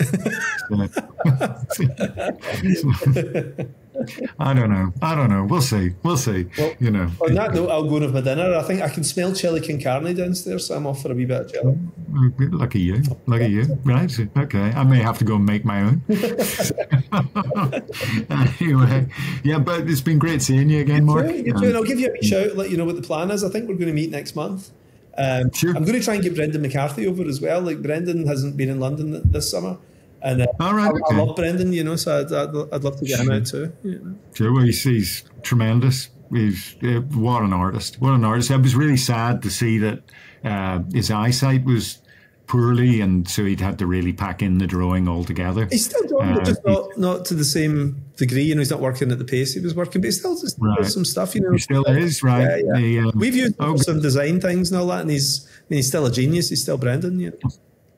I don't know. We'll see. Well, you know. On that note, I'll go and have my dinner. I think I can smell chili con carne downstairs, so I'm off for a wee bit of chili. Lucky you. Right. Okay. I may have to go and make my own. Anyway, yeah, but it's been great seeing you again, Mark. You too. And I'll give you a wee shout, let you know what the plan is. I think we're going to meet next month. Sure. I'm going to try and get Brendan McCarthy over as well. Like, Brendan hasn't been in London this summer. And all right, I love Brendan, you know, so I'd love to get him out too. You know? Sure, well, he's tremendous. He's what an artist. I was really sad to see that his eyesight was poorly, and so he'd had to really pack in the drawing altogether. He's still drawing, but just not to the same degree. You know, he's not working at the pace he was working, but he still does some stuff. You know, he still is, right? Yeah. We've used some design things and all that, and he's still a genius. He's still Brendan, you know.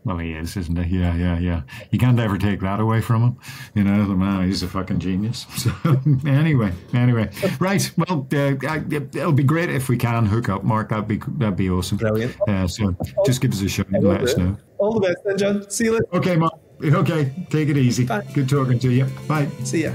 Well, he is, isn't he? Yeah. You can't ever take that away from him. You know, the man, he's a fucking genius. So, anyway. Right. Well, it'll be great if we can hook up, Mark. That'd be awesome. Brilliant. So just give us a shout and let us know. All the best then, John. See you later. Okay, Mark. Okay, take it easy. Bye. Good talking to you. Bye. See ya.